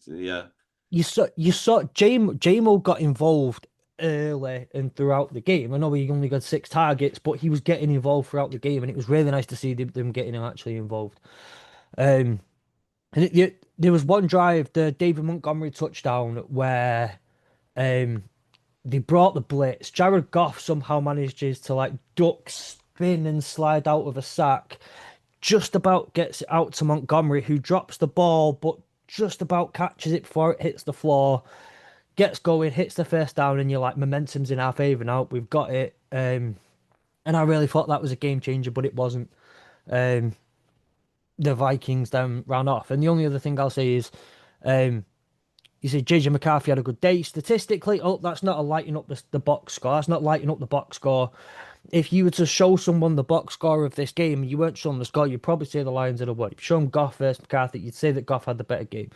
yeah. You saw Jamo got involved early and throughout the game. I know he only got 6 targets, but he was getting involved throughout the game, and it was really nice to see them getting him actually involved. Um, and there was one drive, the David Montgomery touchdown, where um they brought the blitz. Jared Goff somehow manages to like duck, spin, and slide out of a sack. Just about gets it out to Montgomery, who drops the ball, but just about catches it before it hits the floor. Gets going, hits the first down, and you're like, momentum's in our favor now. We've got it. And I really thought that was a game changer, but it wasn't. Um, the Vikings then ran off. And the only other thing I'll say is, um, you say JJ McCarthy had a good day. Statistically, oh, that's not a lighting up the box score. That's not lighting up the box score. If you were to show someone the box score of this game and you weren't showing the score, you'd probably say the Lions had a win. If you show them Goff versus McCarthy, you'd say that Goff had the better game.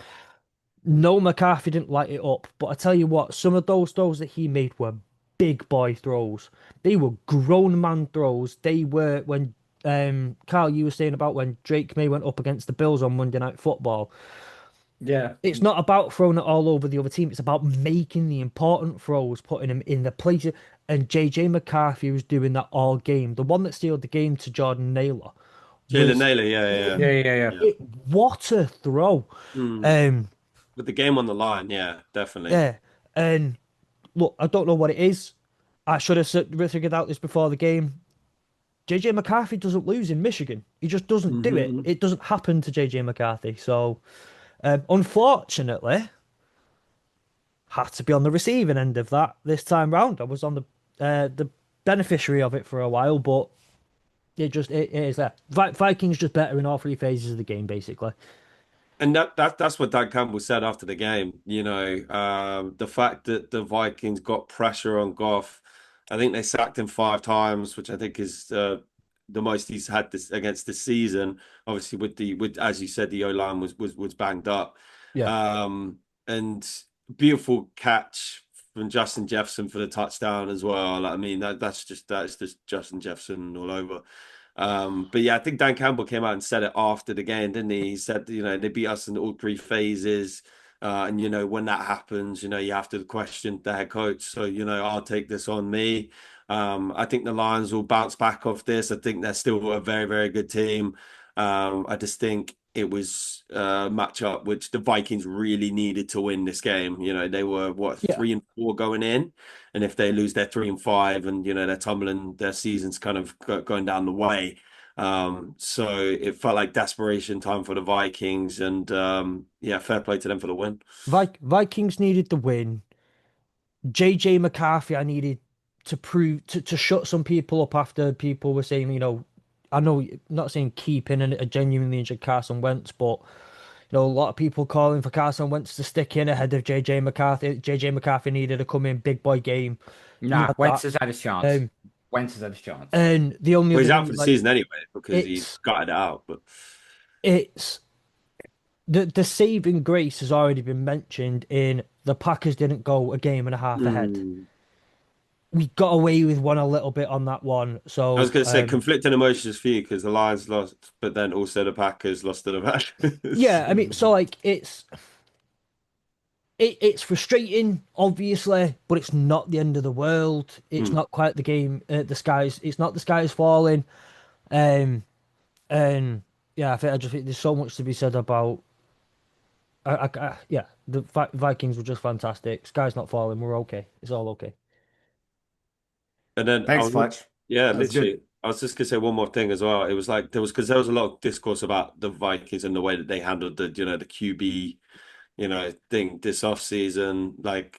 No, McCarthy didn't light it up, but I tell you what, some of those throws that he made were big boy throws. They were grown man throws. They were when Carl, you were saying about when Drake May went up against the Bills on Monday Night Football. Yeah. It's not about throwing it all over the other team. It's about making the important throws, putting them in the place. And JJ McCarthy was doing that all game. The one that sealed the game to Jordan Naylor Jalen was Naylor, yeah, Yeah, yeah, yeah. yeah. what a throw. Mm. Um, With the game on the line, yeah, definitely. yeah. And look, I don't know what it is. I should have figured out this before the game. JJ McCarthy doesn't lose in Michigan. He just doesn't do it. Hmm. It doesn't happen to JJ McCarthy. So, unfortunately, had to be on the receiving end of that this time round. I was on the beneficiary of it for a while, but it is there. Vikings just better in all three phases of the game, basically. And that's what Dan Campbell said after the game. The fact that the Vikings got pressure on Goff, I think they sacked him 5 times, which I think is the most he's had this against this season. Obviously, with as you said, the O line was banged up, Yeah. and beautiful catch from Justin Jefferson for the touchdown as well. I mean, that's just Justin Jefferson all over. But yeah, I think Dan Campbell came out and said it after the game, didn't he? He said, they beat us in all 3 phases. And when that happens, you have to question the head coach. So, I'll take this on me. I think the Lions will bounce back off this. I think they're still a very, very good team. I just think it was a matchup which the Vikings really needed to win this game. They were what, Yeah. 3-4 going in, and if they lose, they're 3-5, and they're tumbling. Their season's kind of going down the way. So it felt like desperation time for the Vikings, and yeah, fair play to them for the win. Vikings needed the win. JJ McCarthy, I needed to prove to shut some people up after people were saying, I know not saying keeping a genuinely injured Carson Wentz, but a lot of people calling for Carson Wentz to stick in ahead of JJ McCarthy. JJ McCarthy needed a come in big boy game. He Nah, had Wentz that. has had his chance. Um, Wentz has had his chance. and the only Well, other he's out thing, for the like, season anyway because he it's gutted it out. But it's the saving grace has already been mentioned in the Packers didn't go a game and a half ahead. Mm. We got away with one a little bit on that one. I was So going to say conflicting emotions for you because the Lions lost, but then also the Packers lost to the Packers. yeah, I mean, so like it's frustrating, obviously, but it's not the end of the world. It's Mm. not quite the game. The skies. It's not the skies falling. Um, and yeah, I just think there's so much to be said about. Yeah, the Vikings were just fantastic. Sky's not falling. We're okay. It's all okay. And then Thanks, Fletch. yeah, That was good. literally. I was just gonna say one more thing as well. It was like because there was a lot of discourse about the Vikings and the way that they handled the QB thing this off season. Like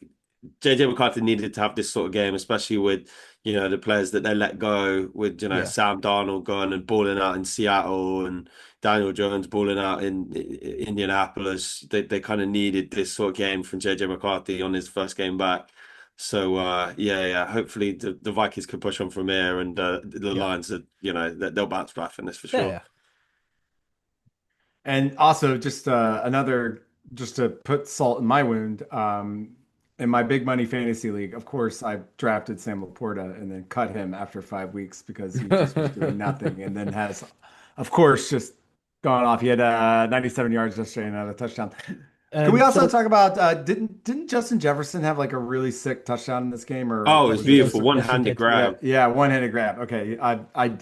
JJ McCarthy needed to have this sort of game, especially with the players that they let go, with Yeah, Sam Darnold going and balling out in Seattle and Daniel Jones balling out in Indianapolis. They kind of needed this sort of game from JJ McCarthy on his first game back. So yeah. Hopefully the Vikings can push on from here, and the yeah, Lions that they'll bounce back from this for yeah, sure. yeah. And also, just just to put salt in my wound, in my big money fantasy league, of course, I drafted Sam Laporta and then cut him after 5 weeks because he just was doing nothing, and then has, of course, just gone off. He had 97 yards yesterday and had a touchdown. Can we also So talk about didn't Justin Jefferson have like a really sick touchdown in this game, or Oh, it was was it beautiful, just yes, he one-handed did. yeah, grab. yeah, one-handed grab? Okay,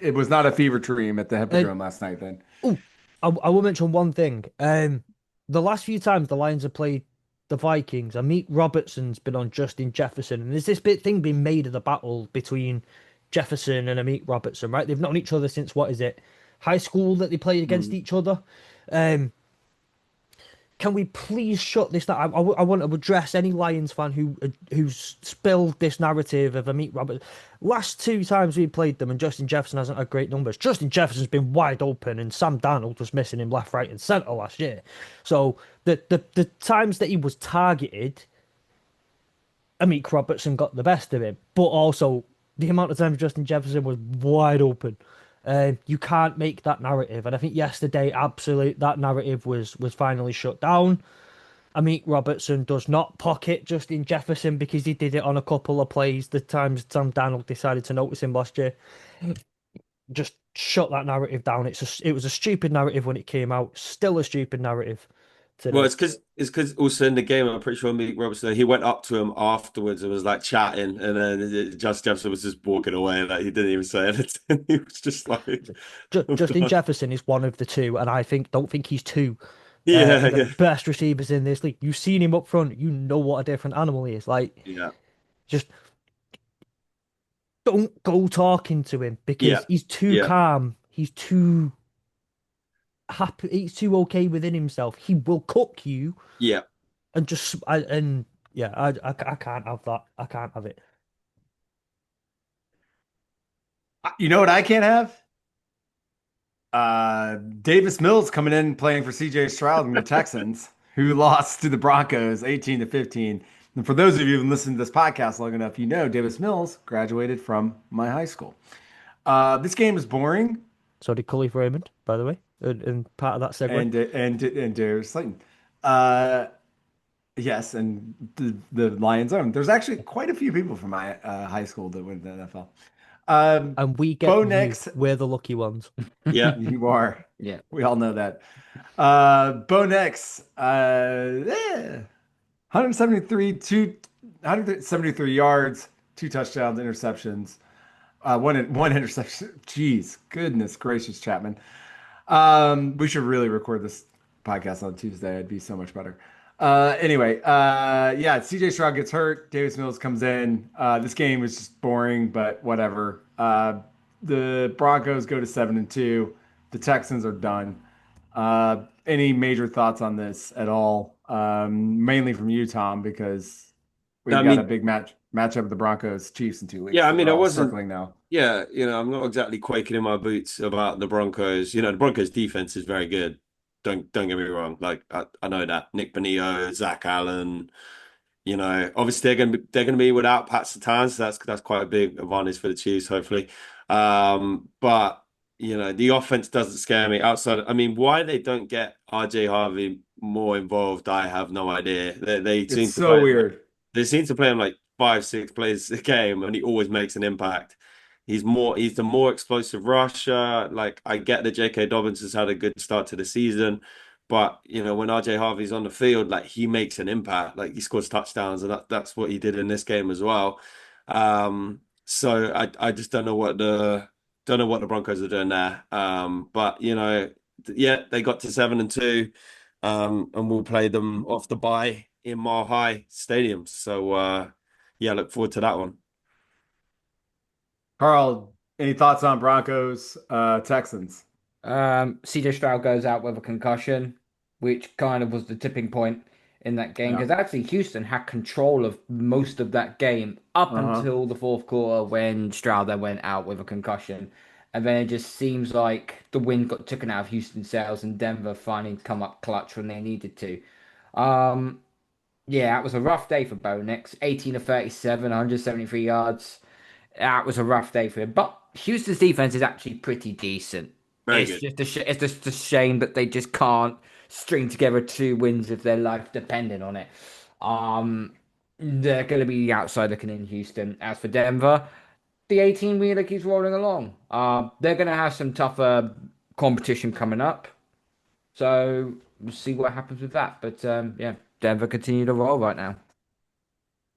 it was not a fever dream at the And Hippodrome last night then. oh, I will mention one thing. The last few times the Lions have played the Vikings, Amit Robertson's been on Justin Jefferson, and there's this bit thing being made of the battle between Jefferson and Amit Robertson, right? They've known each other since what is it, high school that they played against Mm. each other. Um, can we please shut this down? I want to address any Lions fan who's spilled this narrative of Amit Roberts. Last two times we played them, and Justin Jefferson hasn't had great numbers. Justin Jefferson's been wide open, and Sam Darnold was missing him left, right, and centre last year. So the times that he was targeted, Amit Robertson got the best of him, but also the amount of times Justin Jefferson was wide open. You can't make that narrative, and I think yesterday, absolute that narrative was finally shut down. Amit Robertson does not pocket Justin Jefferson because he did it on a couple of plays. The times Sam Darnold decided to notice him last year, just shut that narrative down. It was a stupid narrative when it came out. Still a stupid narrative Well, today. it's because also in the game, I'm pretty sure Meek Robertson he went up to him afterwards and was like chatting, and then Justin Jefferson was just walking away, like he didn't even say anything. He was just like, I'm Justin done. Jefferson is one of the two, and I don't think he's two. Yeah, The yeah, best receivers in this league. You've seen him up front. You know what a different animal he is. Like, yeah, just don't go talking to him yeah, because he's too yeah, calm. He's too happy. He's too okay within himself. He will cook you yeah. and and yeah, I can't have that. I can't have it. You know what I can't have? Davis Mills coming in playing for CJ Stroud and the Texans, who lost to the Broncos 18-15. And for those of you who've listened to this podcast long enough, you know Davis Mills graduated from my high school. This game is boring, So did Cully Raymond, by the way, and part of that segue. and Darius Slayton. Uh, yes, and the Lions own. There's actually quite a few people from my high school that went to the NFL. And we get Bo you. Nix, We're the lucky ones. Yeah. you are. Yeah. We all know that. Bo Nix, 173, 173 yards, two touchdowns, interceptions, one interception. Jeez, goodness gracious, Chapman. We should really record this podcast on Tuesday. It'd be so much better. Anyway, yeah, CJ Stroud gets hurt. Davis Mills comes in. This game was just boring, but whatever. The Broncos go to 7-2. The Texans are done. Any major thoughts on this at all? Mainly from you, Tom, because we've I got a mean, big matchup with the Broncos Chiefs in 2 weeks yeah, I that mean, we're I all wasn't. circling now. Yeah, I'm not exactly quaking in my boots about the Broncos. The Broncos defense is very good. Don't get me wrong. Like I know that Nick Bonito, Zach Allen. Obviously they're gonna be without Pat Surtain, so that's quite a big advantage for the Chiefs, hopefully. But the offense doesn't scare me outside. I mean, why they don't get RJ Harvey more involved, I have no idea. They It's seem to so play him like weird. they seem to play him like 5, 6 plays a game, and he always makes an impact. He's the more explosive rusher. Like I get that J.K. Dobbins has had a good start to the season. But when RJ Harvey's on the field, like he makes an impact. Like he scores touchdowns, and that's what he did in this game as well. So I just don't know what the Broncos are doing there. But yeah, they got to 7-2, and we'll play them off the bye in Mile High Stadium. So yeah, look forward to that one. Carl, any thoughts on Broncos, Texans? CJ Stroud goes out with a concussion, which kind of was the tipping point in that game Yeah. because actually Houston had control of most of that game up Uh-huh. until the fourth quarter when Stroud then went out with a concussion. And then it just seems like the wind got taken out of Houston's sails and Denver finally come up clutch when they needed to. Um, yeah, it was a rough day for Bo Nix. 18 of 37, 173 yards. That was a rough day for him. But Houston's defense is actually pretty decent. Very good. It's just a shame that they just can't string together two wins if their life depended on it. Um, they're going to be outside looking in Houston. As for Denver, the 18 wheeler keeps rolling along. They're going to have some tougher competition coming up. So we'll see what happens with that. But yeah, Denver continue to roll right now.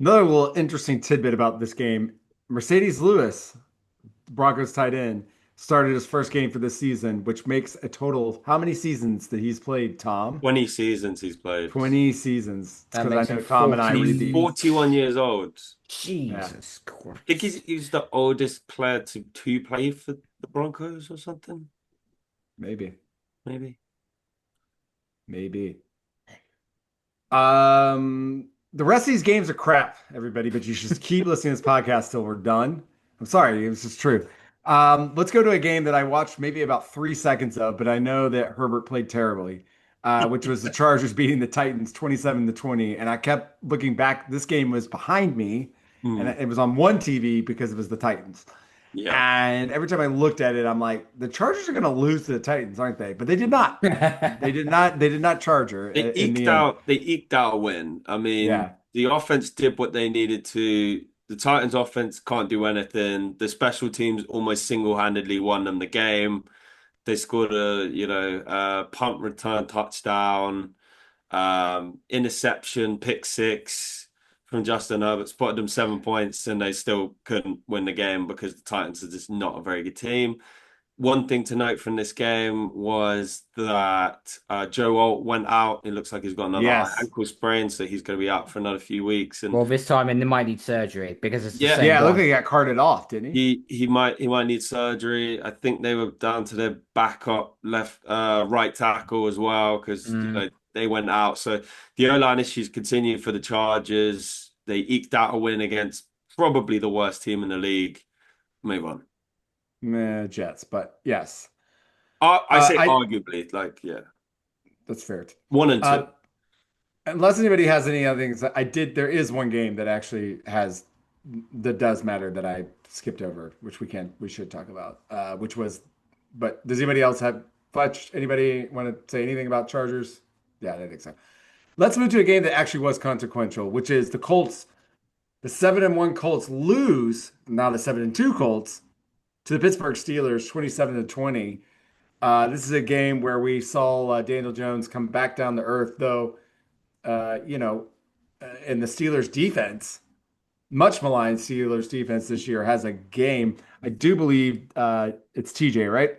Another little interesting tidbit about this game. Mercedes Lewis, Broncos tight end, started his first game for this season, which makes a total of how many seasons that he's played, Tom? 20 seasons he's played. 20 seasons. That Because makes I him know Tom and I And read he's the 40. 41 years old. yeah, Jesus I think Christ. he's the oldest player to play for the Broncos or something, maybe. maybe. Maybe. The rest of these games are crap, everybody, but you should keep listening to this podcast till we're done. I'm sorry, it's just true. Let's go to a game that I watched maybe about 3 seconds of, but I know that Herbert played terribly, which was the Chargers beating the Titans 27 to 20. And I kept looking back. This game was behind me, and Hmm. it was on one TV because it was the Titans. Yeah. And every time I looked at it, I'm like, the Chargers are going to lose to the Titans, aren't they? But they did not. They did not. They did not charger in the end. They eked out a win. I mean, Yeah. the offense did what they needed to. The Titans offense can't do anything. The special teams almost single-handedly won them the game. They scored a punt return touchdown, interception, pick six from Justin Herbert, spotted them 7 points, and they still couldn't win the game because the Titans are just not a very good team. One thing to note from this game was that Joe Alt went out. It looks like he's got another high Yes. ankle sprain, so he's going to be out for another few weeks. And Well, this time, and they might need surgery because it's the yeah, same Yeah, it looked one. like he got carted off, didn't he? he might need surgery. I think they were down to their backup left right tackle as well because Mm. they went out. So the O-line issues continue for the Chargers. They eked out a win against probably the worst team in the league. Move on. Meh, Jets, but yes. I say I arguably, like yeah, That's fair. one and Uh, two. unless anybody has any other things, I did. There is one game that actually has that does matter that I skipped over, which we should talk about. Which was, but does anybody else have Fletch? Anybody want to say anything about Chargers? Yeah, I think so. Let's move to a game that actually was consequential, which is the Colts. The 7-1 Colts lose, now the 7-2 Colts to the Pittsburgh Steelers, 27 to 20. This is a game where we saw Daniel Jones come back down to earth, though, you know, in the Steelers defense, much maligned Steelers defense this year has a game. I do believe it's TJ, right?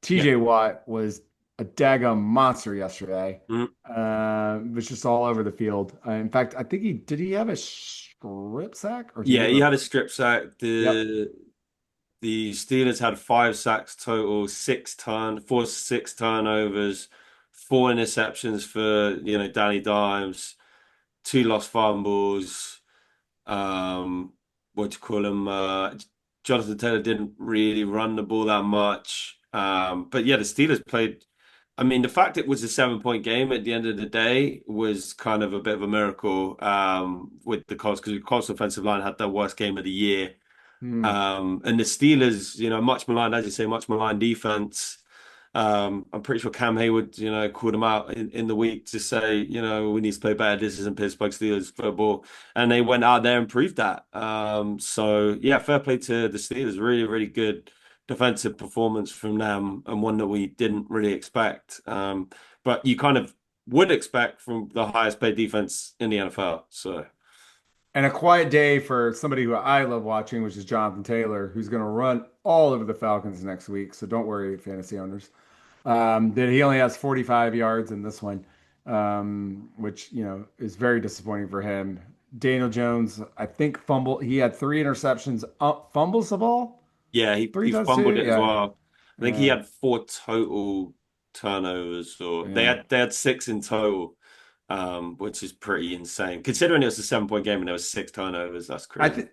Yeah. TJ Watt was a daggum monster yesterday. Mhm. Was just all over the field. In fact, I think he have a strip sack or did he Yeah, have he a had a strip sack. yep. The Steelers had 5 sacks total, 6 turnovers, 4 interceptions for Danny Dimes, 2 lost fumbles. What do you call him? Jonathan Taylor didn't really run the ball that much. But yeah, the Steelers played. I mean, the fact it was a 7 point game at the end of the day was kind of a bit of a miracle with the Colts because the Colts offensive line had their worst game of the year. Hmm. And the Steelers, much maligned, as you say, much maligned defense. I'm pretty sure Cam Hayward, called him out in the week to say, we need to play better. This isn't Pittsburgh Steelers football. And they went out there and proved that. So yeah, fair play to the Steelers. Really, really good defensive performance from them and one that we didn't really expect. But you kind of would expect from the highest paid defense in the NFL. So And a quiet day for somebody who I love watching, which is Jonathan Taylor, who's going to run all over the Falcons next week. So don't worry, fantasy owners. That he only has 45 yards in this one, which is very disappointing for him. Daniel Jones, I think he had 3 interceptions, fumbles the ball, yeah, three he touchdowns fumbled too. it as Yeah, well. I think he yeah, had 4 total turnovers, or they yeah. had 6 in total, which is pretty insane considering it was a 7 point game and there was 6 turnovers. That's I crazy. think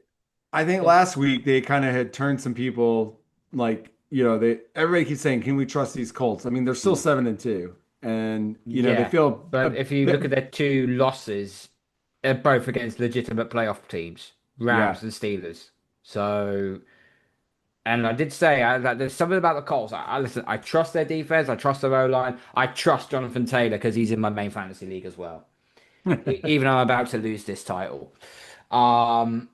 I think last week they kind of had turned some people like they everybody keeps saying, "Can we trust these Colts?" I mean, they're still Mm. 7-2, and they Yeah, feel a but if you look bit. at their two losses, they're both against legitimate playoff teams, Yeah, Rams and Steelers. So, and I did say that there's something about the Colts. Listen, I trust their defense, I trust their O line, I trust Jonathan Taylor because he's in my main fantasy league as well. it's Even though I'm about to lose this title, um,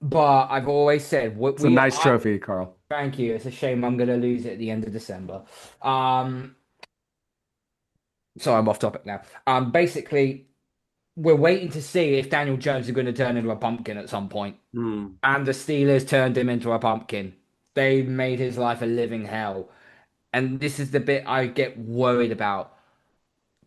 but I've always said a nice trophy, Carl. thank you. It's a shame I'm going to lose it at the end of December. Um, so I'm off topic now. Basically, we're waiting to see if Daniel Jones is going to turn into a pumpkin at some point. Mm. And the Steelers turned him into a pumpkin. They made his life a living hell. And this is the bit I get worried about.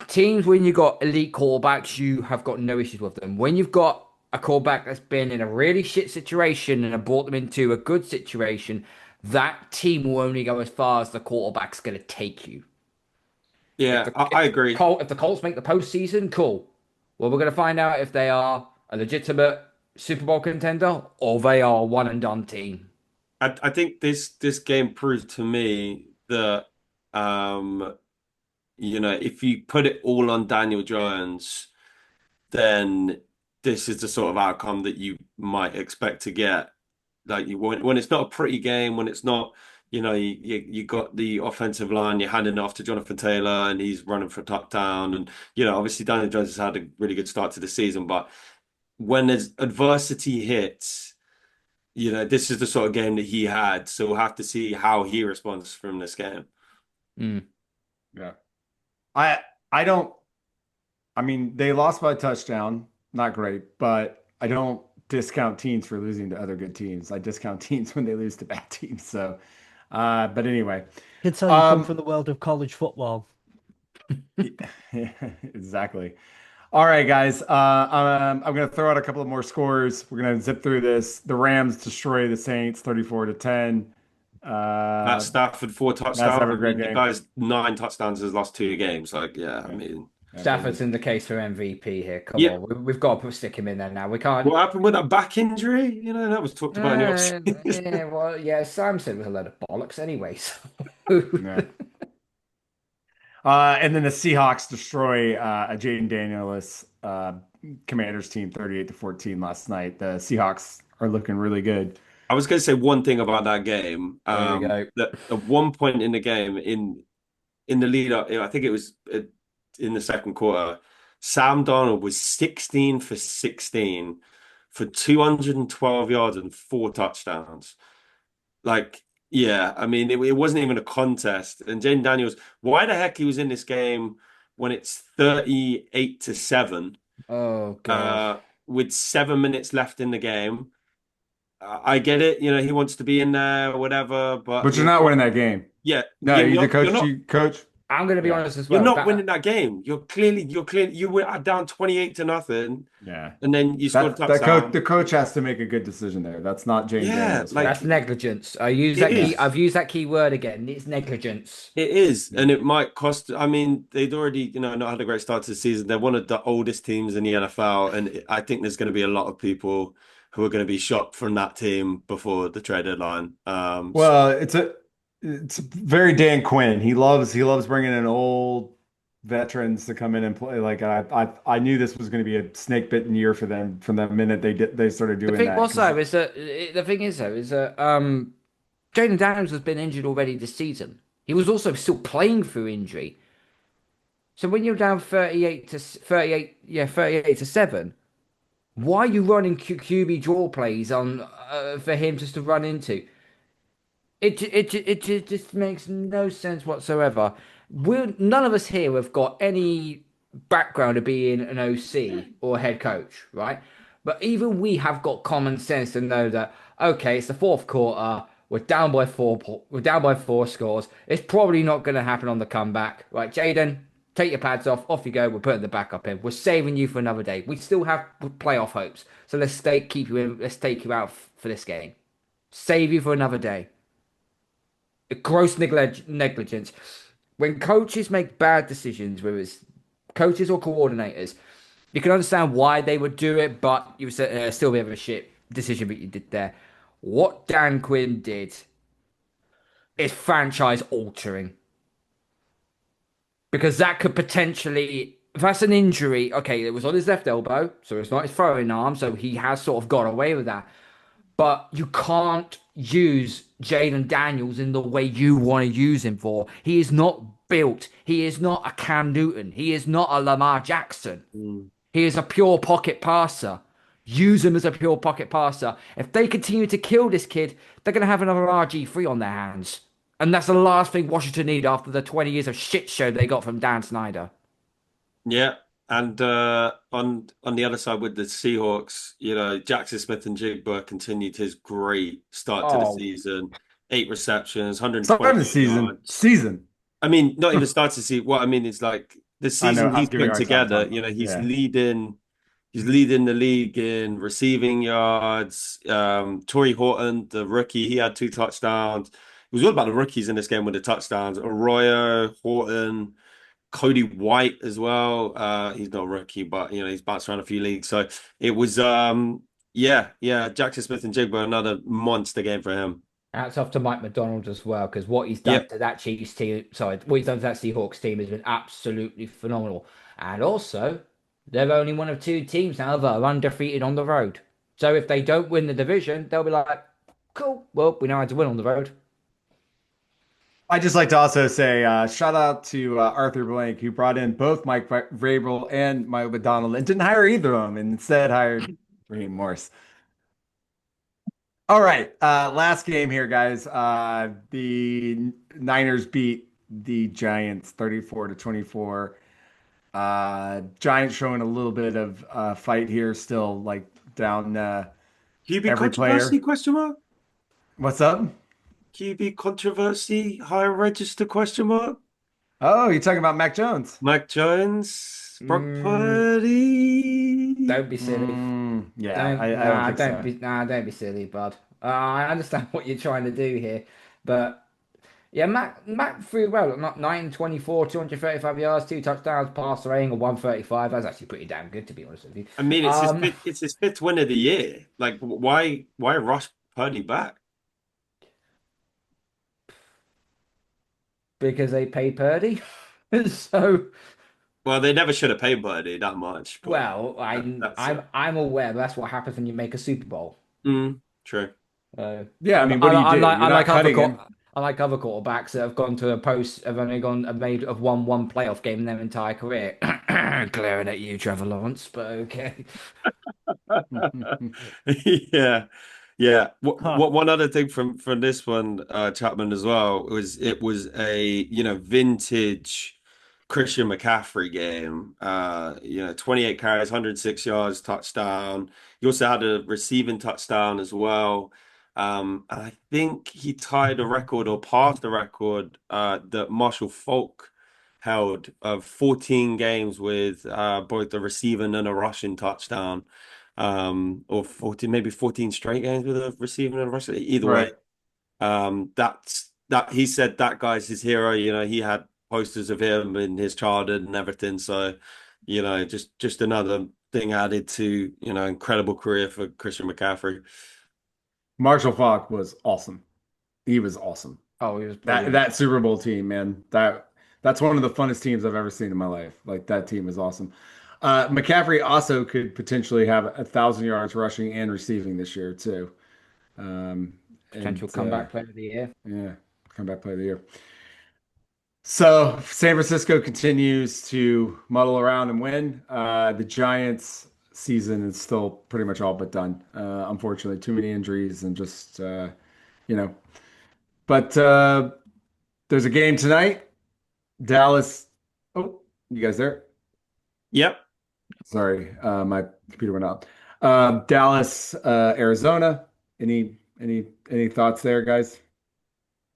Teams, when you've got elite quarterbacks, you have got no issues with them. When you've got a quarterback that's been in a really shit situation and have brought them into a good situation, that team will only go as far as the quarterback's going to take you. If Yeah, the I agree. If the Colts make the postseason, cool. Well, we're going to find out if they are a legitimate Super Bowl contender or they are a one and done team. I think this game proved to me that um, if you put it all on Daniel Jones, then this is the sort of outcome that you might expect to get. Like when it's not a pretty game, when it's not, you got the offensive line, you're handing it off to Jonathan Taylor and he's running for a touchdown. And, obviously Daniel Jones has had a really good start to the season, but when there's adversity hits, this is the sort of game that he had. So we'll have to see how he responds from this game. Mm. Yeah. I I don't I mean they lost by a touchdown, not great, but I don't discount teams for losing to other good teams. I discount teams when they lose to bad teams. So but anyway. Can tell you come Um from the world of college football. exactly. All right, guys. I'm going to throw out a couple of more scores. We're going to zip through this. The Rams destroy the Saints 34-10. Matt Stafford, four Matt's touchdowns. having I a great mean, the game. guy's 9 touchdowns his last 2 games. Like, yeah, I Yeah, mean, Stafford's amazing. in the case for MVP here. Come yeah. on, we've got to stick him in there now. We can't. What happened with that back injury? That was talked about in the Yeah, offseason. well, yeah, Sam said it was a load of bollocks anyway. So. Yeah. And then the Seahawks destroy a Jaden Daniels Commanders team 38-14 last night. The Seahawks are looking really good. I was going to say one thing about that game. Here we go. That at one point in the game, in the lead up, I think it was in the second quarter, Sam Darnold was 16 for 16 for 212 yards and 4 touchdowns. Like, yeah, I mean, it wasn't even a contest. And Jane Daniels, why the heck he was in this game when it's 38-7, Oh God. with 7 minutes left in the game? I get it, he wants to be in there or whatever, but But you're not winning that game. yeah, No, you the you're coach, not. you coach. I'm going to be Yeah. honest as You're well. not winning That that game. You were down 28-0, Yeah. and then you scored a That coach touchdown. the coach has to make a good decision there. That's not Jaden Yeah, Daniels' like that's fault. negligence. I use it that key. is. I've used that key word again. It's negligence. It is, Yeah. and it might cost. I mean, they'd already, not had a great start to the season. They're one of the oldest teams in the NFL, and I think there's going to be a lot of people who are going to be shocked from that team before the trade deadline. Well, it's very Dan Quinn. He loves bringing in old veterans to come in and play. Like I knew this was going to be a snake bitten year for them from the minute they started The doing thing that. was 'Cause though is that the thing is though is that Jaden Daniels has been injured already this season. He was also still playing through injury. So when you're down 38 yeah, 38-7, why are you running QB draw plays on for him just to run into? It just makes no sense whatsoever. None of us here have got any background of being an OC or head coach, right? But even we have got common sense to know that okay, it's the fourth quarter. We're down by four. We're down by 4 scores. It's probably not going to happen on the comeback, right? Jaden, take your pads off. Off you go. We're putting the backup in. We're saving you for another day. We still have playoff hopes. So let's keep you in. Let's take you out for this game. Save you for another day. Gross negligence. When coaches make bad decisions, whether it's coaches or coordinators, you can understand why they would do it, but you would still be a bit of a shit decision that you did there. What Dan Quinn did is franchise altering because that could potentially, if that's an injury, okay, it was on his left elbow, so it's not his throwing arm, so he has sort of got away with that. But you can't use Jaden Daniels in the way you want to use him for. He is not built. He is not a Cam Newton. He is not a Lamar Jackson. Mm. He is a pure pocket passer. Use him as a pure pocket passer. If they continue to kill this kid, they're going to have another RG3 on their hands. And that's the last thing Washington need after the 20 years of shit show they got from Dan Snyder. Yeah, and on the other side with the Seahawks, Jackson Smith and Jigba continued his great start to the Oh, season. 8 receptions, Start of the 128 season. yards. Season. I mean, not even start to see. What I mean is like the I know. season I was he's giving you putting a hard time. together. Tom. He's Yeah. leading. He's leading the league in receiving yards. Torrey Horton, the rookie, he had 2 touchdowns. It was all about the rookies in this game with the touchdowns. Arroyo, Horton. Cody White as well. He's not a rookie, but he's bounced around a few leagues. So it was yeah. Jackson Smith and Jigba, another monster game for him. Hats off to Mike McDonald as well, because what he's done Yep. to that Chiefs team, sorry, what he's done to that Seahawks team has been absolutely phenomenal. And also, they're only one of two teams now that are undefeated on the road. So if they don't win the division, they'll be like, cool, well, we know how to win on the road. I just like to also say shout out to Arthur Blank, who brought in both Mike Vrabel and Mike McDonald and didn't hire either of them and instead hired Raheem Morse. All right, last game here, guys. The Niners beat the Giants 34-24. Giants showing a little bit of fight here, still like down QB every controversy? player. Question mark. What's up? QB controversy? High register? Question mark. Oh, you're talking about Mac Jones. Mac Jones, Brock Mm, Purdy. don't be silly. Yeah, I don't think so. Don't be silly, bud. I understand what you're trying to do here, but yeah, Mac threw well. Not 924, 235 yards, two touchdowns, passer rating of 135. That's actually pretty damn good, to be honest with you. I mean, it's his fifth win of the year. Like, why rush Purdy back? Because they pay Purdy. So, Well, they never should have paid Purdy that much, but well, that's I'm aware that's what happens when you make a Super Bowl. true. Yeah, I mean, what do you do? You're not Unlike cutting him. other quarterbacks that have gone to a post have only gone have made have won one playoff game in their entire career. Glaring at you, Trevor Lawrence, but okay. Yeah. Yeah. Huh. One other thing from this one, Chapman as well, was it was a vintage Christian McCaffrey game. 28 carries, 106 yards, touchdown. He also had a receiving touchdown as well. And I think he tied a record or passed the record that Marshall Faulk held of 14 games with both a receiving and a rushing touchdown. Or 14, maybe 14 straight games with a receiving and a rushing. Either way, Right. that he said that guy's his hero. He had posters of him in his childhood and everything. So, just another thing added to, incredible career for Christian McCaffrey. Marshall Faulk was awesome. He was awesome. Oh, he was That brilliant. that Super Bowl team, man, that's one of the funnest teams I've ever seen in my life. Like that team is awesome. McCaffrey also could potentially have 1,000 yards rushing and receiving this year too. Um, and Potential comeback player of the year. yeah, comeback play of the year. So San Francisco continues to muddle around and win. The Giants' season is still pretty much all but done. Unfortunately, too many injuries and just you know. But there's a game tonight. Dallas. Oh, you guys there? Yep. Sorry, my computer went out. Dallas, Arizona. Any thoughts there, guys?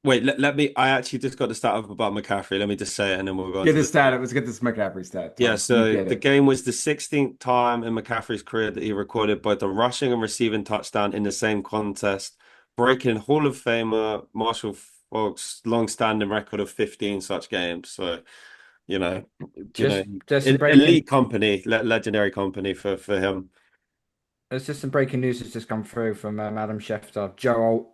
Wait, let me. I actually just got the stat up about McCaffrey. Let me just say it, and then we'll go on Get to this the. stat. Let's get this McCaffrey stat, Yeah, Tom. You so get the it. game was the 16th time in McCaffrey's career that he recorded both a rushing and receiving touchdown in the same contest, breaking Hall of Famer Marshall Faulk's long-standing record of 15 such games. So, you know, you know, Just some breaking. elite company, legendary company for him. There's just some breaking news that's just come through from Madam Schefter. Joel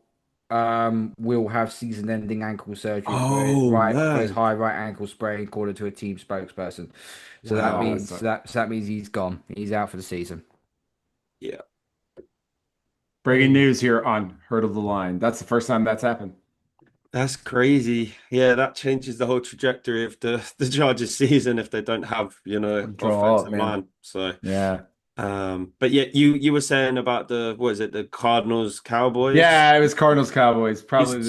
will have season-ending ankle surgery Oh for his man. high right ankle sprain, according to a team spokesperson. So that Wow, means that means he's gone. He's out for the season. Yeah, breaking news here on Herd of the Line. That's the first time that's happened. that's crazy. Yeah, that changes the whole trajectory of the Chargers season if they don't have, Draw up, offensive man. line. So Yeah. but yeah, you were saying about what is it, the Cardinals Cowboys? Yeah, it was Cardinals Cowboys. It's Probably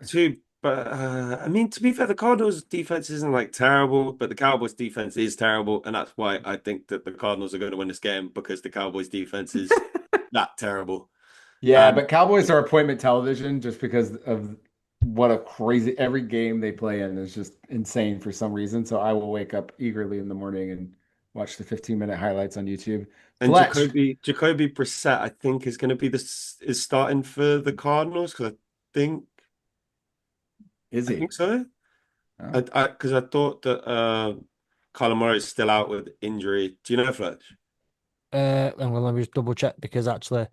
two, but I mean, to be fair, the Cardinals defense isn't like terrible, but the Cowboys defense is terrible, and that's why I think that the Cardinals are going to win this game because the Cowboys defense is that terrible. yeah, Um, but Cowboys are appointment television just because of what a crazy every game they play in is just insane for some reason. So I will wake up eagerly in the morning and watch the 15-minute highlights on YouTube. and Fletch, Jacoby Brissett, I think, is going to be is starting for the Cardinals because think is I he? think so. Oh. Because I thought that Kyler Murray's still out with injury. Do you know, Fletch? And well, let me just double check because actually,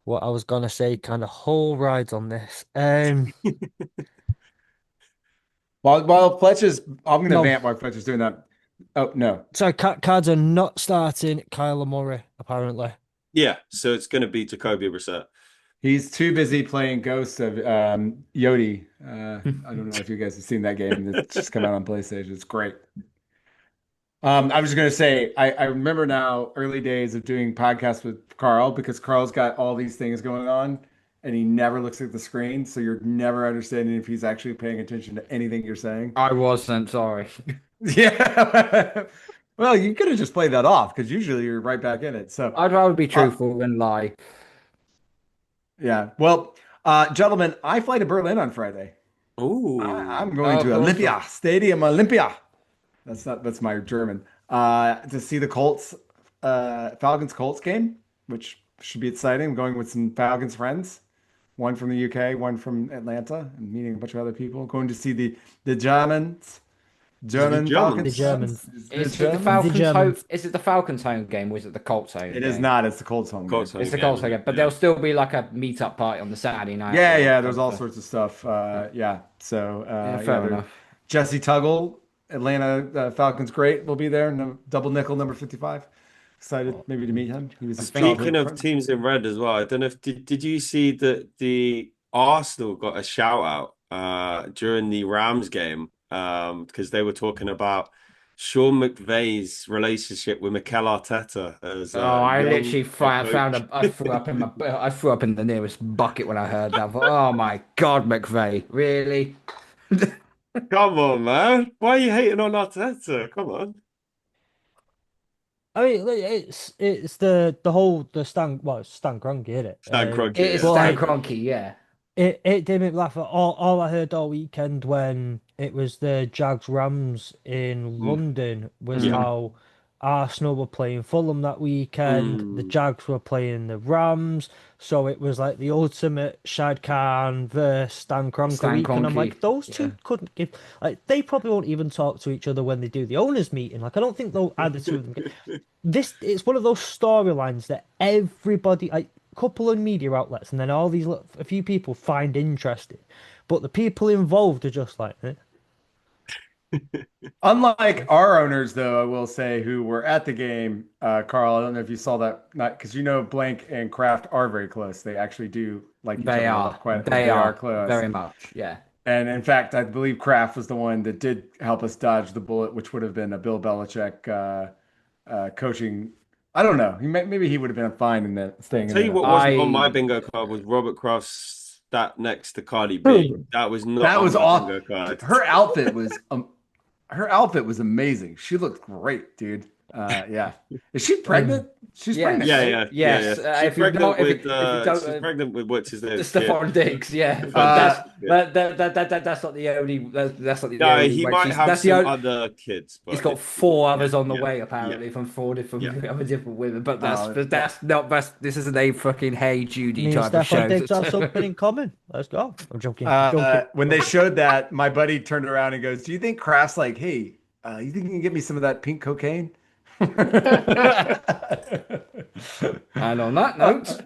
what I was gonna say kind of whole rides on this. While Fletch is, I'm going to No, vamp while Fletch is doing that. Oh no, sorry, Cards are not starting Kyler Murray apparently. Yeah, so it's going to be Jacoby Brissett. he's too busy playing Ghost of Yodi. I don't know if you guys have seen that game. It's just come out on PlayStation. It's great. I was just gonna say, I remember now early days of doing podcasts with Carl because Carl's got all these things going on and he never looks at the screen, so you're never understanding if he's actually paying attention to anything you're saying. I wasn't sorry. Yeah. Well, you could have just played that off because usually you're right back in it. So, I'd rather be uh, truthful than lie. yeah. Well, gentlemen, I fly to Berlin on Friday. Ooh. I'm going to Awesome. Olympia, Stadium Olympia. That's my German. To see the Colts, Falcons Colts game, which should be exciting. I'm going with some Falcons friends, one from the UK, one from Atlanta, and meeting a bunch of other people. Going to see the Is it the German The Falcons Germans? Germans. friends. The Is it the Germans? The Falcons home? Germans. Is it the Falcons home game or is it the Colts home It is game? not. It's the Colts home game. Colts home It's the game, Colts isn't home it? game, but Yeah. there'll still be like a meet-up party on the Saturday night Yeah, or yeah. There's all something. sorts of stuff. Yeah. So Yeah, yeah, fair enough. Jesse Tuggle, Atlanta Falcons great, will be there. No, double nickel number 55. Excited maybe to meet him. He was his Speaking childhood of friend. teams in red as well, I don't know if did you see that the Arsenal got a shout out during the Rams game because they were talking about Sean McVay's relationship with Mikel Arteta as Oh, a I young literally head found coach. a. I threw up in I threw up in the nearest bucket when I heard that. I thought, oh my God, McVay, really? Come on, man. Why are you hating on Arteta? Come on. I mean, it's the whole the Stan well it's Stan Kroenke, isn't it? Stan Kroenke, It is But yeah. Stan like Kroenke, yeah. it did make me laugh. All I heard all weekend when it was the Jags Rams in Mm, London was yeah. Mm. how Arsenal were playing Fulham that weekend. The Mm. Jags were playing the Rams, so it was like the ultimate Shad Khan versus Stan Kroenke Stan week. And I'm Kroenke, like, those yeah. two couldn't give like they probably won't even talk to each other when they do the owners meeting. Like I don't think they'll either two of them. This it's one of those storylines that everybody like couple of media outlets and then all these a few people find interesting, but the people involved are just like Unlike our owners, though, I will say, who were at the game, Carl, I don't know if you saw that, not because Blank and Kraft are very close. They actually do like each They other a are. lot, quite. They They are are close. very much, yeah. And in fact, I believe Kraft was the one that did help us dodge the bullet, which would have been a Bill Belichick coaching. I don't know. Maybe he would have been fine in the staying in Tell you the. what wasn't on my I bingo card was Robert Kraft's stat next to Cardi B. that. That was not That on was my off. bingo card. Her outfit was amazing. She looked great, dude. Yeah. Is she Um, pregnant? She's yes, pregnant, Yeah, right? yeah, yeah, yeah. yes. She's If you don't, pregnant with if you don't, she's pregnant with what's his name's kid. Stephon Diggs, yeah. Stefan But Diggs. Uh, that's Yeah. that's not the only that's not the No, only he way. might She's have that's the some only. other kids, He's but got four yeah, others on the yeah, way yeah, apparently from four yeah. different other different women. But oh, that's not this isn't a fucking Hey Judy Me and type of Stefan show. Diggs have something in common. Let's go. I'm joking. when they showed that, my buddy turned around and goes, "Do you think Kraft's like, hey, you think you can get me some of that pink cocaine?" And on that note,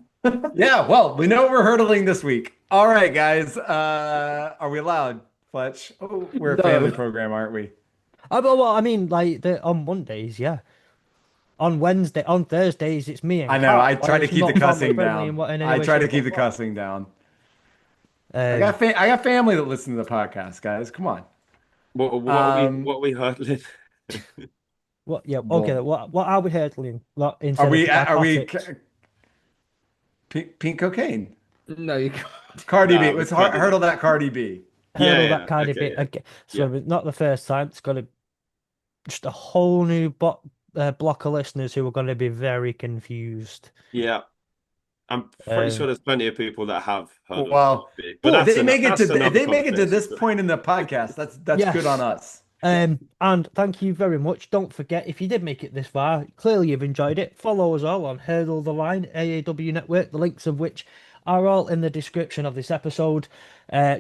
Yeah, well, we know what we're hurdling this week. All right, guys. Are we allowed, Fletch? Oh, we're a family no. program, aren't we? But well, I mean, like on Mondays, yeah. On Thursdays, it's me and I know. Kat. I Like, try to it's keep the not family cussing friendly down. in any I way, try to shape, or keep the form. cussing down. Um, I got family that listen to the podcast, guys. Come on. Um, What are we hurdling? what? Yeah. Okay. well, What are we hurdling? Like, are instead of we narcotics? pink cocaine? No, you can't. Cardi B. No, Let's it's Cardi hurdle B. that Cardi B. Yeah, Hurdle yeah, that kind of okay, bit. yeah, Okay. yeah, So it's not the first time. It's got just a whole new block of listeners who are going to be very confused. yeah. I'm pretty Um, sure there's plenty of people that have heard of Well, Cardi B, but if that's they make it to that's if another they make it to conversation. this point in the podcast, that's good on yes. us. And thank you very much. Don't forget, if you did make it this far, clearly you've enjoyed it. Follow us all on Hurdle the Line, AAW Network, the links of which are all in the description of this episode.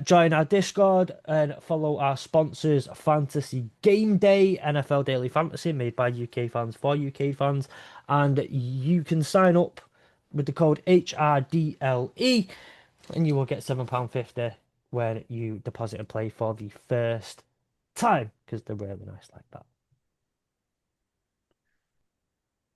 Join our Discord and follow our sponsors, Fantasy Game Day, NFL Daily Fantasy, made by UK fans for UK fans. And you can sign up with the code HRDLE and you will get £7.50 when you deposit and play for the first time because they're really nice like that.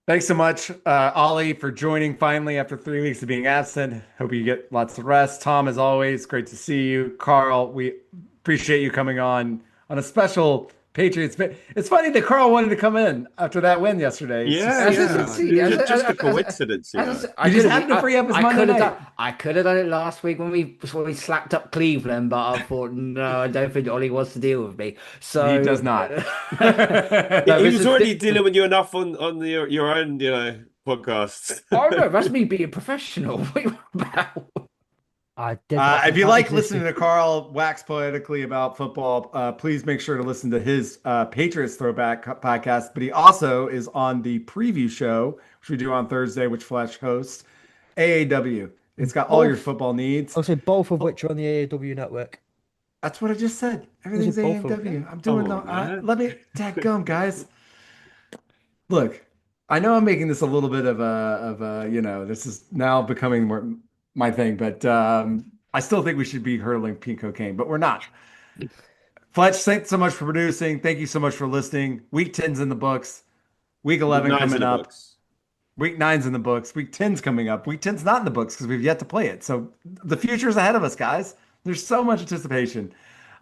Thanks so much, Ollie, for joining finally after 3 weeks of being absent. Hope you get lots of rest. Tom, as always, great to see you. Carl, we appreciate you coming on a special Patriots. It's funny that Carl wanted to come in after that win yesterday. Yeah, just a coincidence, you know. You just happened to free up his Monday night. I could have done it last week when we slapped up Cleveland, but I thought, no, I don't think Ollie wants to deal with me. So he does not. No, he was already dealing with you enough on your own, podcasts. Oh no, that's me being professional. What are you about? If you like listening to Carl wax poetically about football, please make sure to listen to his Patriots Throwback podcast. But he also is on the preview show, which we do on Thursday, which Fletch hosts, AAW. It's got all your football needs. I'll say both of which are on the AAW network. That's what I just said. Everything's AAW. I'm doing let me dadgum, guys. Look, I know I'm making this a little bit of a this is now becoming more my thing, but I still think we should be hurling pink cocaine, but we're not. Fletch, thanks so much for producing. Thank you so much for listening. Week 10's in the books. Week 11 coming up. Week 9's in the books. Week 10's coming up. Week 10's not in the books because we've yet to play it. So the future's ahead of us, guys. There's so much anticipation.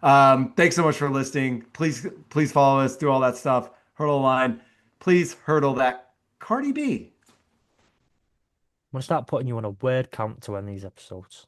Thanks so much for listening. Please follow us, do all that stuff. Hurdle the line. Please hurdle that Cardi B. I'm going to start putting you on a word count to end these episodes.